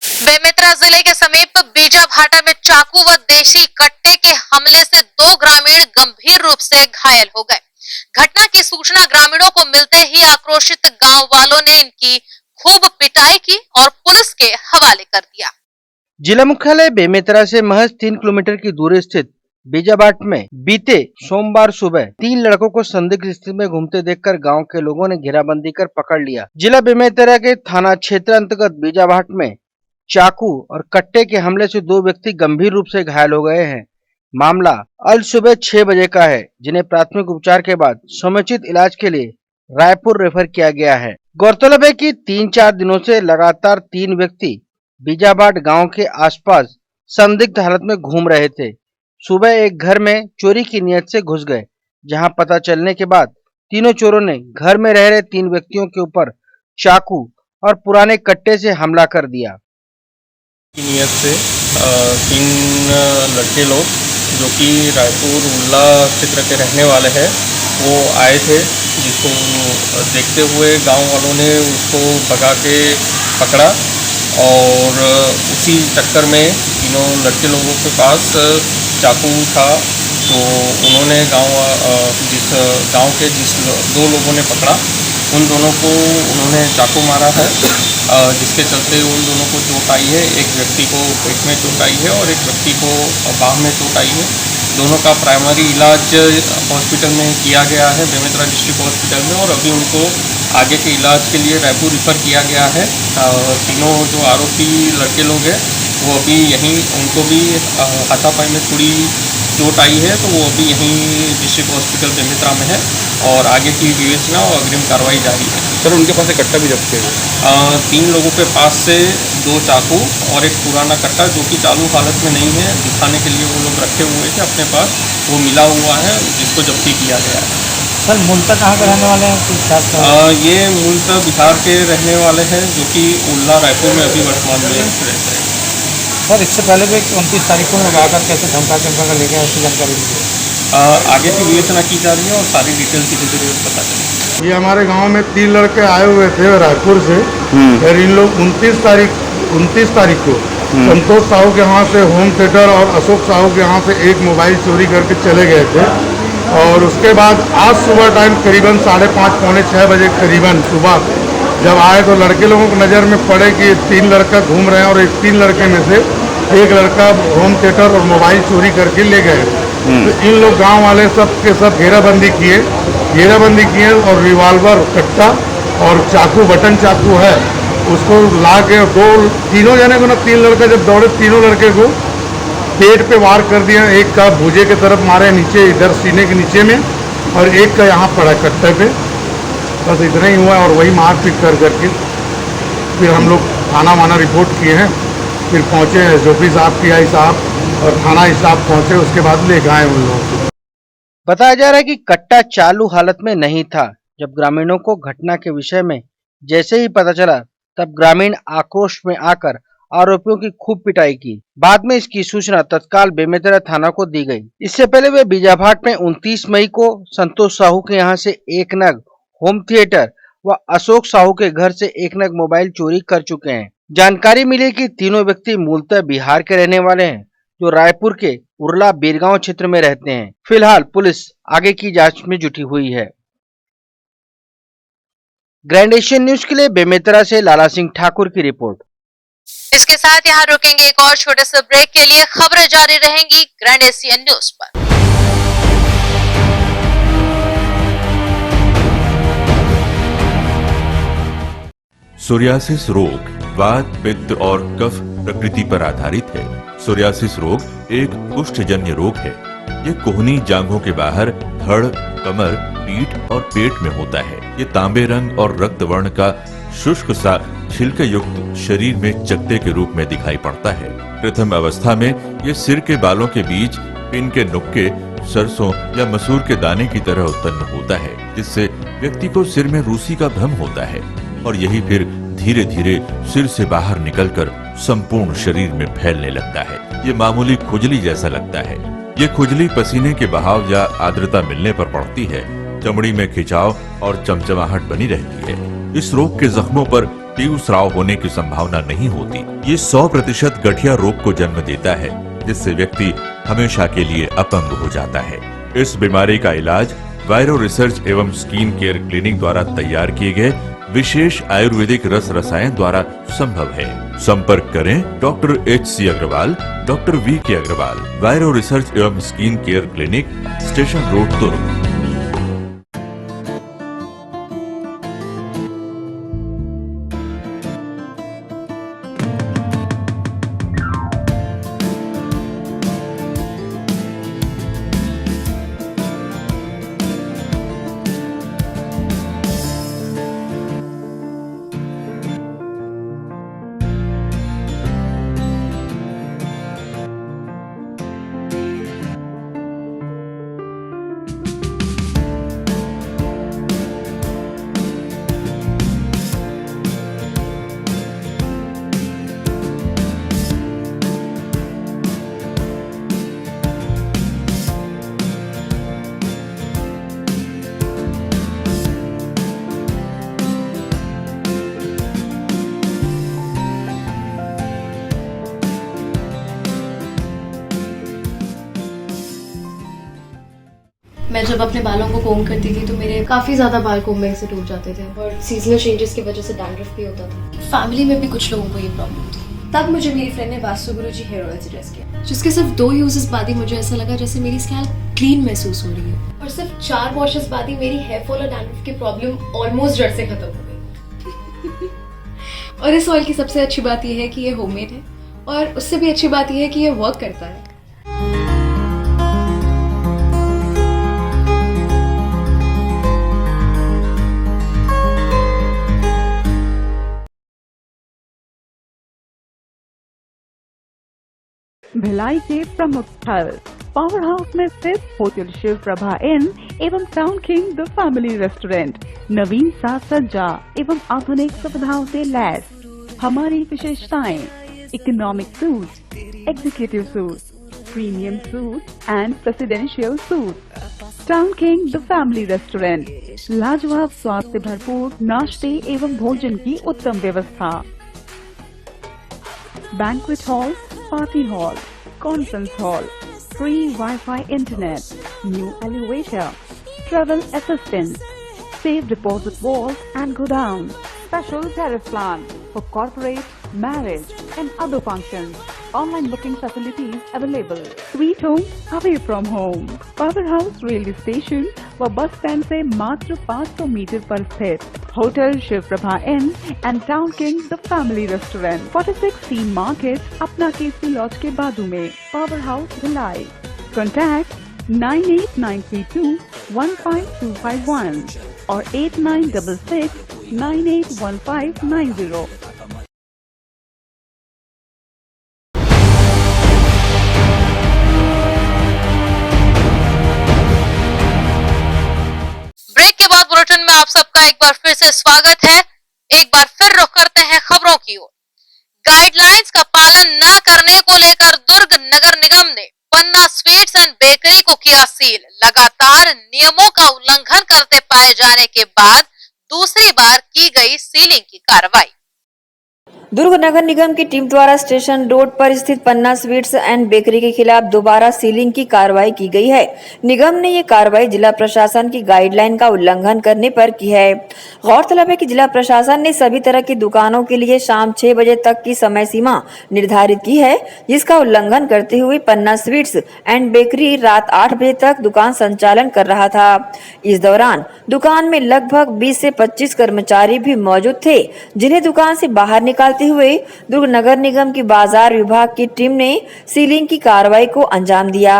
Speaker 1: बेमेतरा जिले के समीप बीजाभाटा में चाकू व देशी कट्टे के हमले से 2 ग्रामीण गंभीर रूप से घायल हो गए। घटना की सूचना ग्रामीणों को मिलते ही आक्रोशित गांव वालों ने इनकी खूब पिटाई की और पुलिस के हवाले कर दिया।
Speaker 21: जिला मुख्यालय बेमेतरा से महज 3 किलोमीटर की दूरी स्थित बीजाबाट में बीते सोमवार सुबह 3 लड़कों को संदिग्ध स्थिति में घूमते देखकर गांव के लोगों ने घेराबंदी कर पकड़ लिया। जिला बेमेतरा के थाना क्षेत्र अंतर्गत बीजाबाट में चाकू और कट्टे के हमले से 2 व्यक्ति गंभीर रूप से घायल हो गए हैं। मामला अल सुबह 6 बजे का है, जिन्हें प्राथमिक उपचार के बाद समुचित इलाज के लिए रायपुर रेफर किया गया है। गौरतलब है कि 3-4 दिनों से लगातार 3 व्यक्ति बीजाबाट गांव के आसपास संदिग्ध हालत में घूम रहे थे। सुबह एक घर में चोरी की नियत से घुस गए, जहां पता चलने के बाद तीनों चोरों ने घर में रह रहे 3 व्यक्तियों के ऊपर चाकू और पुराने कट्टे से हमला कर दिया।
Speaker 22: नियत से 3 लड़के लोग जो कि रायपुर उल्ला क्षेत्र के रहने वाले हैं वो आए थे, जिसको देखते हुए गांव वालों ने उसको भगा के पकड़ा और उसी चक्कर में तीनों लड़के लोगों के पास चाकू था। तो उन्होंने जिस गांव के 2 लोगों ने पकड़ा, उन दोनों को उन्होंने चाकू मारा है, जिसके चलते उन दोनों को चोट आई है। एक व्यक्ति को पेट में चोट आई है और एक व्यक्ति को बाह में चोट आई है। दोनों का प्राइमरी इलाज हॉस्पिटल में किया गया है, बेमेतरा डिस्ट्रिक्ट हॉस्पिटल में, और अभी उनको आगे के इलाज के लिए रायपुर रिफ़र किया गया है। तीनों जो आरोपी लड़के लोग हैं वो अभी यहीं, उनको भी हाथापाई में थोड़ी चोट आई है, तो वो अभी यहीं डिस्ट्रिक्ट हॉस्पिटल बेमेतरा में है और आगे की विवेचना और अग्रिम कार्रवाई जारी है।
Speaker 6: सर, उनके पास एक कट्टा भी जब्त किया गया।
Speaker 22: 3 लोगों के पास से 2 चाकू और एक पुराना कट्टा, जो कि चालू हालत में नहीं है, दिखाने के लिए वो लोग रखे हुए थे अपने पास, वो मिला हुआ है, जिसको जब्ती किया गया है।
Speaker 21: सर, मूलतः कहाँ के रहने वाले हैं?
Speaker 22: ये मूलतः बिहार के रहने वाले हैं, जो कि उल्ला रायपुर में अभी वर्तमान में रहते हैं।
Speaker 21: सर, इससे पहले भी 29 तारीख को लगाकर कैसे धमका ले गया, उसकी जानकारी दीजिए।
Speaker 22: आगे की विवेचना की जा रही है और सारी डिटेल धीरे धीरे पता चलेगी।
Speaker 3: ये हमारे गांव में 3 लड़के आए हुए थे रायपुर से, और इन लोग 29 तारीख को संतोष साहू के यहाँ से होम थिएटर और अशोक साहू के यहाँ से एक मोबाइल चोरी करके चले गए थे। और उसके बाद आज सुबह टाइम करीबन 5:30 पौने 6 बजे करीबन सुबह जब आए तो लड़के लोगों को नज़र में पड़े कि 3 लड़का घूम रहे हैं और 3 लड़के में से एक लड़का होम थिएटर और मोबाइल चोरी करके ले गए। तो इन लोग गांव वाले सब के सब घेराबंदी किए और रिवॉल्वर, कट्टा और चाकू, बटन चाकू है, उसको ला के तीनों जने को 3 लड़का जब दौड़े, तीनों लड़के को पेट पे वार कर दिया। एक का भुजे की तरफ मारे नीचे, इधर सीने के नीचे में, और एक का यहाँ पड़ा कट्टे पे। बस इतना ही हुआ और वही मारपीट करके फिर हम लोग थाना रिपोर्ट किए हैं। फिर पहुँचे एसओपी साहब, पीआई साहब और थाना स्टाफ पहुँचे, उसके बाद ले गए उन लोगों को।
Speaker 21: बताया जा रहा है कि कट्टा चालू हालत में नहीं था। जब ग्रामीणों को घटना के विषय में जैसे ही पता चला, तब ग्रामीण आक्रोश में आकर आरोपियों की खूब पिटाई की। बाद में इसकी सूचना तत्काल बेमेतरा थाना को दी गई। इससे पहले वे बीजाभाट में 29 मई को संतोष साहू के यहाँ से 1 नग होम थिएटर व अशोक साहू के घर से 1 नग मोबाइल चोरी कर चुके हैं। जानकारी मिली कि तीनों व्यक्ति मूलतः बिहार के रहने वाले हैं, जो रायपुर के उर्ला बीरगांव क्षेत्र में रहते हैं। फिलहाल पुलिस आगे की जांच में जुटी हुई है। ग्रैंड एशियन न्यूज के लिए बेमेतरा से लाला सिंह ठाकुर की रिपोर्ट।
Speaker 1: इसके साथ यहाँ रुकेंगे एक और छोटे से ब्रेक के लिए। खबरें जारी रहेंगी ग्रैंड एशियन न्यूज पर।
Speaker 4: सोरियासिस रोग वात, पित्त और कफ प्रकृति पर आधारित है। सोरियासिस रोग एक कुष्ठजन्य रोग है। ये कोहनी जांघों के बाहर धड़, कमर, पीठ और पेट में होता है। ये तांबे रंग और रक्त वर्ण का शुष्क सा छिलके युक्त शरीर में चकत्ते के रूप में दिखाई पड़ता है। प्रथम अवस्था में ये सिर के बालों के बीच पिन के नुक्के, सरसों या मसूर के दाने की तरह उत्पन्न होता है, जिससे व्यक्ति को सिर में रूसी का भ्रम होता है और यही फिर धीरे धीरे सिर से बाहर निकलकर संपूर्ण शरीर में फैलने लगता है। ये मामूली खुजली जैसा लगता है। ये खुजली पसीने के बहाव या आर्द्रता मिलने पर पड़ती है। चमड़ी में खिंचाव और चमचमाहट बनी रहती है। इस रोग के जख्मों पर तीव्र स्राव होने की संभावना नहीं होती। ये 100% गठिया रोग को जन्म देता है, जिससे व्यक्ति हमेशा के लिए अपंग हो जाता है। इस बीमारी का इलाज वायरो रिसर्च एवं स्किन केयर क्लिनिक द्वारा तैयार किए गए विशेष आयुर्वेदिक रस रसायन द्वारा संभव है। संपर्क करें doctor HC Agrawal, doctor VK Agrawal, वायरो रिसर्च एवं skin care clinic, station road, Durg.
Speaker 5: मैं जब अपने बालों को कोम करती थी तो मेरे काफ़ी ज़्यादा बाल कोम्बिंग से टूट जाते थे और सीजनल चेंजेस की वजह से डैंड्रफ भी होता था। फैमिली में भी कुछ लोगों को ये प्रॉब्लम थी। तब मुझे मेरी फ्रेंड ने वास्तु गुरु जी हेयर ऑयल सजेस्ट किया, जिसके सिर्फ 2 यूजेस बाद ही मुझे ऐसा लगा जैसे मेरी स्कैल्प क्लीन महसूस हो रही है और सिर्फ 4 वॉशेस बाद ही मेरी हेयर फॉल और डैंड्रफ की प्रॉब्लम ऑलमोस्ट जड़ से खत्म हो गई। और इस ऑयल की सबसे अच्छी बात यह है कि ये होममेड है और उससे भी अच्छी बात यह है कि ये वर्क करता है।
Speaker 23: भिलाई के प्रमुख स्थल पावर हाउस में स्थित होटल शिव प्रभा इन एवं Town king the family restaurant नवीन साज सज्जा एवं आधुनिक सुविधाओं से लैस। हमारी विशेषताएं economic suite, executive suite, premium suite and presidential suite. Town king the family restaurant, लाजवाब स्वाद से भरपूर नाश्ते एवं भोजन की उत्तम व्यवस्था। Banquet hall, party hall, conference hall, free Wi-Fi internet, new elevator, travel assistance, safe deposit vault and godown, special tariff plan for corporate, marriage and other functions. Online booking facilities available. Sweet home away from home. Power House railway station व bus stand से मात्र 500 metre पर स्थित hotel Shiv Prabha inn and town king the family restaurant 46 C market अपना KC laws के बाजू में। Power house Bhilai. Contact 98932 15251 और 8966 981590।
Speaker 1: ब्रेक के बाद बुलेटिन में आप सबका एक बार फिर से स्वागत है। एक बार फिर रुख करते हैं खबरों की ओर। गाइडलाइंस का पालन न करने को लेकर दुर्ग नगर निगम ने पन्ना स्वीट्स एंड बेकरी को किया सील। लगातार नियमों का उल्लंघन करते पाए जाने के बाद दूसरी बार की गई सीलिंग की कार्रवाई।
Speaker 2: दुर्ग नगर निगम की टीम द्वारा स्टेशन रोड पर स्थित पन्ना स्वीट्स एंड बेकरी के खिलाफ दोबारा सीलिंग की कार्रवाई की गई है। निगम ने ये कार्रवाई जिला प्रशासन की गाइडलाइन का उल्लंघन करने पर की है। गौरतलब है कि जिला प्रशासन ने सभी तरह की दुकानों के लिए शाम 6 बजे तक की समय सीमा निर्धारित की है, जिसका उल्लंघन करते हुए पन्ना स्वीट्स एंड बेकरी रात 8 बजे तक दुकान संचालन कर रहा था। इस दौरान दुकान में लगभग 20 से 25 कर्मचारी भी मौजूद थे, जिन्हें दुकान से बाहर निकालते हुए दुर्ग नगर निगम की बाजार विभाग की टीम ने सीलिंग की कार्रवाई को अंजाम दिया।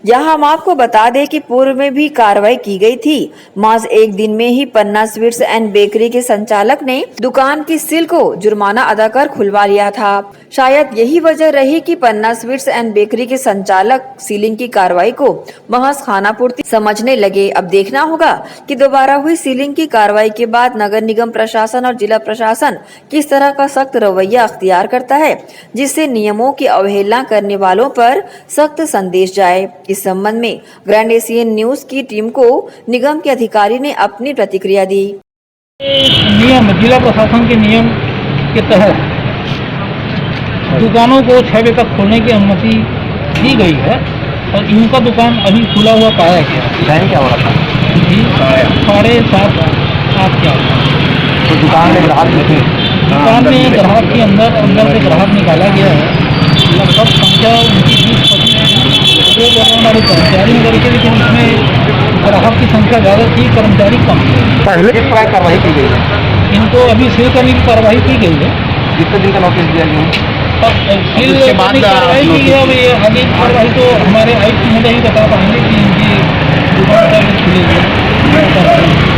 Speaker 2: यहाँ हम आपको बता दें कि पूर्व में भी कार्रवाई की गई थी। महज एक दिन में ही पन्ना स्वीट्स एंड बेकरी के संचालक ने दुकान की सील को जुर्माना अदा कर खुलवा लिया था। शायद यही वजह रही कि पन्ना स्वीट्स एंड बेकरी के संचालक सीलिंग की कार्रवाई को महज खानापूर्ति समझने लगे। अब देखना होगा कि दोबारा हुई सीलिंग की कार्रवाई के बाद नगर निगम प्रशासन और जिला प्रशासन किस तरह का सख्त रवैया अख्तियार करता है, जिससे नियमों की अवहेलना करने वालों पर सख्त संदेश जाए। इस संबंध में ग्रैंड एशियन न्यूज की टीम को निगम के अधिकारी ने अपनी प्रतिक्रिया दी।
Speaker 7: नियम जिला प्रशासन के नियम के तहत दुकानों को 6 बजे तक खोलने की अनुमति दी गई है और इनका दुकान अभी खुला हुआ पाया गया। टाइम क्या हो रहा था जी? 7:30 क्या तो दुकान में ग्राहक थे? दुकान में ग्राहक के अंदर से ग्राहक निकाला गया है। लगभग संख्या उनकी 20-25 दो दुकान वाले कर्मचारी नगर के, लेकिन इसमें ग्राहक की संख्या ज़्यादा थी, कर्मचारी कम थे। पहले किस प्रकार कार्रवाई की गई है? इनको अभी सील करने की कार्रवाई की गई है। कितने दिन का नोटिस दिया गया है? सील करने की कार्रवाई की गई है। अभी आगे की कार्रवाई तो हमारे आयुक्त महोदय ही बता पाएंगे कि इनकी दुकान खुलेगी।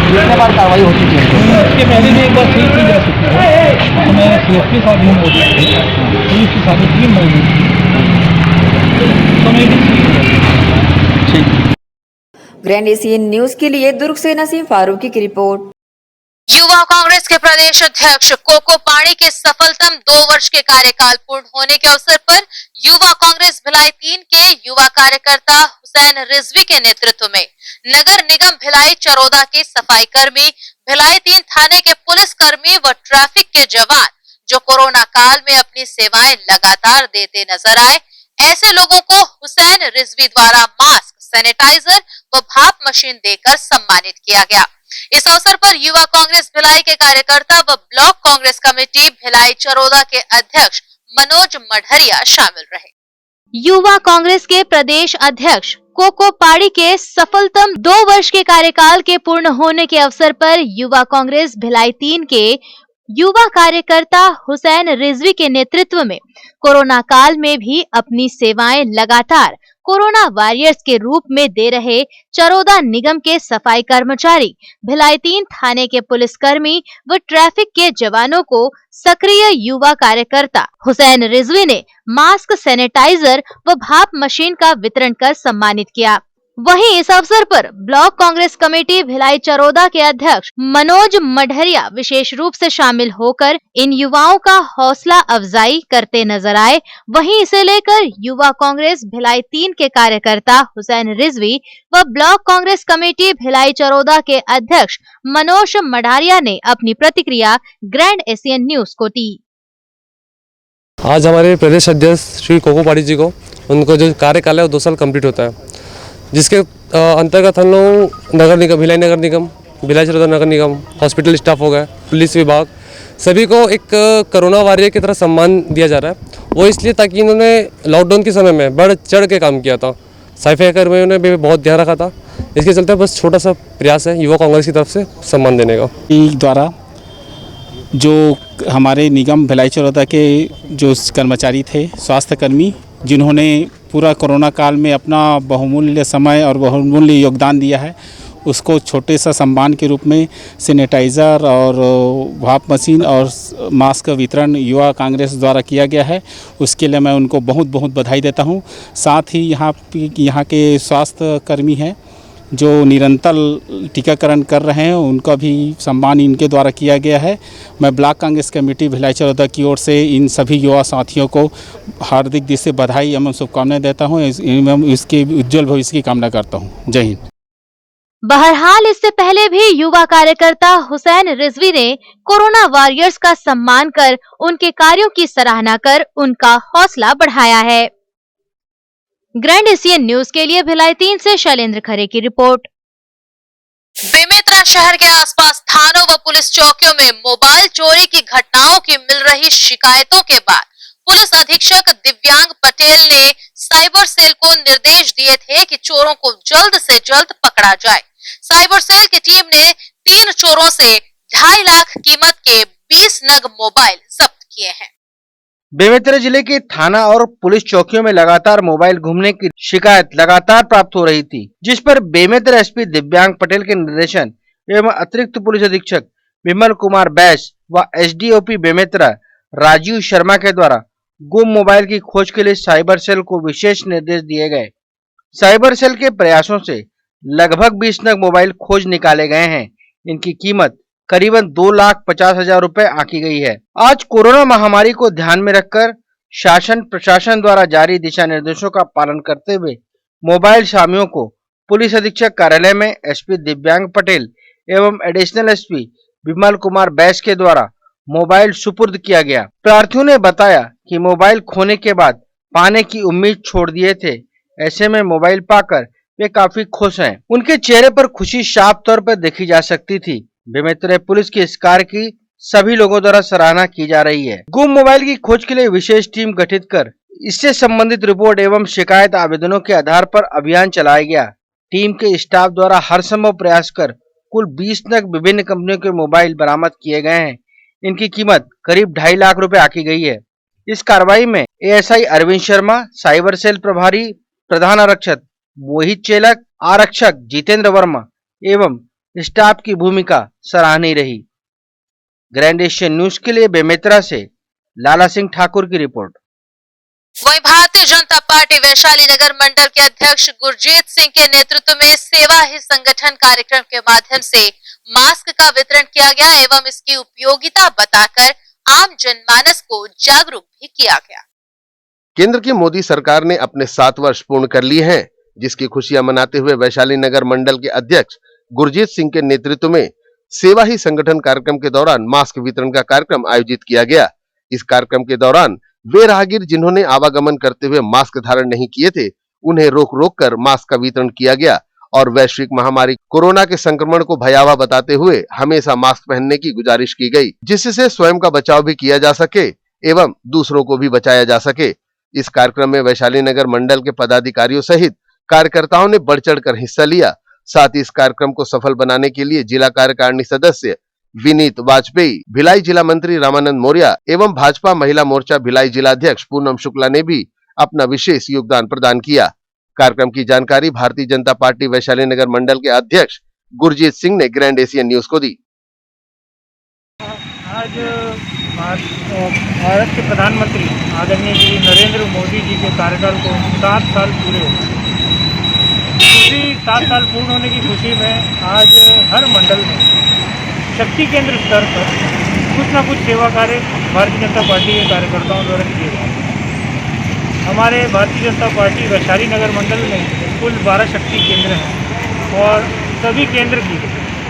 Speaker 7: कितने बार कार्रवाई हो चुकी है? इसके पहले भी एक बार सील की जा चुकी है। हमें CSP साहब भी मौजूद थे, पुलिस की सारी टीम मौजूद थी, समय भी सील।
Speaker 2: ग्रैंड एशियन न्यूज के लिए दुर्ग से नसीम फारूकी की रिपोर्ट।
Speaker 1: युवा कांग्रेस के प्रदेश अध्यक्ष कोको पाणी के सफलतम 2 वर्ष के कार्यकाल पूर्ण होने के अवसर पर युवा कांग्रेस भिलाई 3 के युवा कार्यकर्ता हुसैन रिजवी के नेतृत्व में नगर निगम भिलाई चरोदा के सफाई कर्मी, भिलाई 3 थाने के पुलिस कर्मी व ट्रैफिक के जवान जो कोरोना काल में अपनी सेवाएं लगातार देते नजर आए, ऐसे लोगों को हुसैन रिजवी द्वारा मास्क, सैनिटाइजर व भाप मशीन देकर सम्मानित किया गया। इस अवसर पर युवा कांग्रेस भिलाई के कार्यकर्ता व ब्लॉक कांग्रेस कमेटी भिलाई चरोदा के अध्यक्ष मनोज मढ़रिया शामिल रहे। युवा कांग्रेस के प्रदेश अध्यक्ष कोको पाड़ी के सफलतम 2 वर्ष के कार्यकाल के पूर्ण होने के अवसर पर युवा कांग्रेस भिलाई 3 के युवा कार्यकर्ता हुसैन रिजवी के नेतृत्व में कोरोना काल में भी अपनी सेवाएं लगातार कोरोना वॉरियर्स के रूप में दे रहे चरोदा निगम के सफाई कर्मचारी, भिलाई 3 थाने के पुलिसकर्मी व ट्रैफिक के जवानों को सक्रिय युवा कार्यकर्ता हुसैन रिजवी ने मास्क, सैनिटाइजर व भाप मशीन का वितरण कर सम्मानित किया। वहीं इस अवसर पर ब्लॉक कांग्रेस कमेटी भिलाई चरोदा के अध्यक्ष मनोज मढ़रिया विशेष रूप से शामिल होकर इन युवाओं का हौसला अफजाई करते नजर आए। वहीं इसे लेकर युवा कांग्रेस भिलाई 3 के कार्यकर्ता हुसैन रिजवी व ब्लॉक कांग्रेस कमेटी भिलाई चरोदा के अध्यक्ष मनोज मढ़रिया ने अपनी प्रतिक्रिया ग्रैंड एशियन न्यूज को दी।
Speaker 8: आज हमारे प्रदेश अध्यक्ष श्री कोको पाड़ी जी को उनको जो कार्यकाल है वो 2 साल कंप्लीट होता है, जिसके अंतर्गत हम लोग नगर निगम, भिलाई नगर निगम, भिलाई चरोदा नगर निगम, हॉस्पिटल स्टाफ हो गया, पुलिस विभाग, सभी को एक कोरोना वॉरियर की तरह सम्मान दिया जा रहा है। वो इसलिए ताकि इन्होंने लॉकडाउन के समय में बढ़ चढ़ के काम किया था, सफाई कर्मियों ने भी बहुत ध्यान रखा था। इसके चलते बस छोटा सा प्रयास है युवा कांग्रेस की तरफ से सम्मान देने का।
Speaker 10: द्वारा जो हमारे निगम भिलाई चरोदा के जो कर्मचारी थे, स्वास्थ्य कर्मी, जिन्होंने पूरा कोरोना काल में अपना बहुमूल्य समय और बहुमूल्य योगदान दिया है, उसको छोटे सा सम्मान के रूप में सैनिटाइज़र और भाप मशीन और मास्क का वितरण युवा कांग्रेस द्वारा किया गया है। उसके लिए मैं उनको बहुत बहुत बधाई देता हूं। साथ ही यहाँ के स्वास्थ्य कर्मी हैं जो निरंतर टीकाकरण कर रहे हैं, उनका भी सम्मान इनके द्वारा किया गया है। मैं ब्लॉक कांग्रेस कमेटी भिलाई चरोदा की ओर से इन सभी युवा साथियों को हार्दिक दिल से बधाई एवं शुभकामनाएं देता हूं एवं इसके उज्जवल भविष्य की कामना करता हूं। जय हिंद।
Speaker 1: बहरहाल इससे पहले भी युवा कार्यकर्ता हुसैन रिजवी ने कोरोना वॉरियर्स का सम्मान कर उनके कार्यों की सराहना कर उनका हौसला बढ़ाया है। ग्रैंड एशियन न्यूज के लिए भिलाई 3 से शैलेंद्र खरे की रिपोर्ट। बेमेतरा शहर के आसपास थानों व पुलिस चौकियों में मोबाइल चोरी की घटनाओं की मिल रही शिकायतों के बाद पुलिस अधीक्षक दिव्यांग पटेल ने साइबर सेल को निर्देश दिए थे कि चोरों को जल्द से जल्द पकड़ा जाए। साइबर सेल की टीम ने 3 चोरों से 2.5 लाख कीमत के 20 नग मोबाइल जब्त किए हैं।
Speaker 21: बेमेतरा जिले के थाना और पुलिस चौकियों में लगातार मोबाइल घूमने की शिकायत लगातार प्राप्त हो रही थी, जिस पर बेमेतरा एसपी दिव्यांग पटेल के निर्देशन एवं अतिरिक्त पुलिस अधीक्षक विमल कुमार बैस व एसडीओपी बेमेतरा राजीव शर्मा के द्वारा गुम मोबाइल की खोज के लिए साइबर सेल को विशेष निर्देश दिए गए। साइबर सेल के प्रयासों से लगभग 20 नग मोबाइल खोज निकाले गए हैं। इनकी कीमत करीबन 2,50,000 रुपए आंकी गई है। आज कोरोना महामारी को ध्यान में रखकर शासन प्रशासन द्वारा जारी दिशा निर्देशों का पालन करते हुए मोबाइल स्वामियों को पुलिस अधीक्षक कार्यालय में एसपी दिव्यांग पटेल एवं एडिशनल एसपी विमल कुमार बैस के द्वारा मोबाइल सुपुर्द किया गया। प्रार्थियों ने बताया कि मोबाइल खोने के बाद पाने की उम्मीद छोड़ दिए थे। ऐसे में मोबाइल पाकर वे काफी खुश हैं। उनके चेहरे पर खुशी साफ तौर पर देखी जा सकती थी। बेमेतरा पुलिस के इस कार्य की सभी लोगों द्वारा सराहना की जा रही है। गुम मोबाइल की खोज के लिए विशेष टीम गठित कर इससे संबंधित रिपोर्ट एवं शिकायत आवेदनों के आधार पर अभियान चलाया गया। टीम के स्टाफ द्वारा हर संभव प्रयास कर कुल 20 नग विभिन्न कंपनियों के मोबाइल बरामद किए गए हैं। इनकी कीमत करीब 2.5 लाख रुपए आंकी गई है। इस कार्रवाई में ASI Arvind Sharma, cyber cell प्रभारी प्रधान आरक्षक मोहित चेलक, आरक्षक जितेंद्र वर्मा एवं स्टाफ की भूमिका सराहनीय रही। ग्रैंड एशियन न्यूज के लिए बेमेतरा से लाला सिंह ठाकुर की रिपोर्ट।
Speaker 1: वहीं भारतीय जनता पार्टी वैशाली नगर मंडल के अध्यक्ष गुरजीत सिंह के नेतृत्व में सेवा ही संगठन कार्यक्रम के माध्यम से मास्क का वितरण किया गया एवं इसकी उपयोगिता बताकर आम जनमानस को जागरूक भी किया गया।
Speaker 9: केंद्र की मोदी सरकार ने अपने 7 वर्ष पूर्ण कर लिए हैं, जिसकी खुशियां मनाते हुए वैशाली नगर मंडल के अध्यक्ष गुरजीत सिंह के नेतृत्व में सेवा ही संगठन कार्यक्रम के दौरान मास्क वितरण का कार्यक्रम आयोजित किया गया। इस कार्यक्रम के दौरान वे राहगीर जिन्होंने आवागमन करते हुए मास्क धारण नहीं किए थे, उन्हें रोक कर मास्क का वितरण किया गया और वैश्विक महामारी कोरोना के संक्रमण को भयावह बताते हुए हमेशा मास्क पहनने की गुजारिश की गई, जिससे स्वयं का बचाव भी किया जा सके एवं दूसरों को भी बचाया जा सके। इस कार्यक्रम में वैशाली नगर मंडल के पदाधिकारियों सहित कार्यकर्ताओं ने बढ़ चढ़कर हिस्सा लिया। साथ ही इस कार्यक्रम को सफल बनाने के लिए जिला कार्यकारिणी सदस्य विनीत वाजपेयी, भिलाई जिला मंत्री रामानंद मौर्य एवं भाजपा महिला मोर्चा भिलाई जिला अध्यक्ष पूनम शुक्ला ने भी अपना विशेष योगदान प्रदान किया। कार्यक्रम की जानकारी भारतीय जनता पार्टी वैशाली नगर मंडल के अध्यक्ष गुरजीत सिंह ने ग्रैंड एशियन न्यूज को दी।
Speaker 7: आज भारत के प्रधानमंत्री आदरणीय श्री नरेंद्र मोदी जी के कार्यकाल को 7 साल पूरे हो गए। उसी 7 साल पूर्ण होने की खुशी में आज हर मंडल में शक्ति केंद्र स्तर पर कुछ न कुछ सेवा कार्य भारतीय जनता पार्टी के कार्यकर्ताओं द्वारा किए गए। हमारे भारतीय जनता पार्टी वैशाली नगर मंडल में कुल 12 शक्ति केंद्र हैं और सभी केंद्र की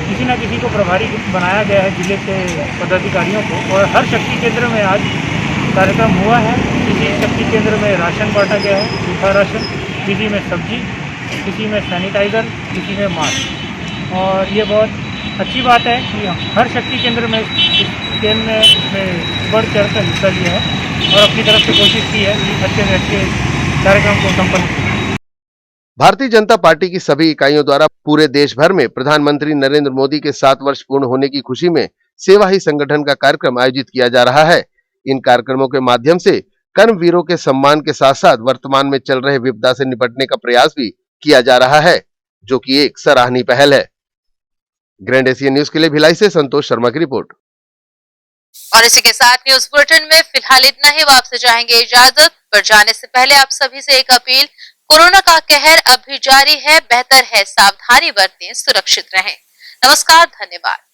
Speaker 7: किसी न किसी को प्रभारी बनाया गया है जिले के पदाधिकारियों को, और हर शक्ति केंद्र में आज कार्यक्रम हुआ है। किसी शक्ति केंद्र में राशन बांटा गया है, सूखा राशन, किसी में सब्जी, किसी में सैनिटाइज़र, किसी में मास्क। और ये बहुत अच्छी बात है कि हर शक्ति केंद्र में इसमें बढ़ चढ़ कर हिस्सा लिया है और अपनी तरफ से कोशिश की है कि अच्छे से अच्छे कार्यक्रम को संपन्न किया।
Speaker 9: भारतीय जनता पार्टी की सभी इकाइयों द्वारा पूरे देश भर में प्रधानमंत्री नरेंद्र मोदी के 7 वर्ष पूर्ण होने की खुशी में सेवा ही संगठन का कार्यक्रम आयोजित किया जा रहा है। इन कार्यक्रमों के माध्यम से कर्मवीरों के सम्मान के साथ साथ वर्तमान में चल रहे विपदा से निपटने का प्रयास भी किया जा रहा है, जो कि एक सराहनीय पहल है। ग्रैंड एशियन न्यूज के लिए भिलाई से संतोष शर्मा की रिपोर्ट।
Speaker 1: और इसी के साथ न्यूज बुलेटिन में फिलहाल इतना ही। आपसे चाहेंगे इजाजत, पर जाने से पहले आप सभी से एक अपील। कोरोना का कहर अब भी जारी है, बेहतर है सावधानी बरतें, सुरक्षित रहें। नमस्कार, धन्यवाद।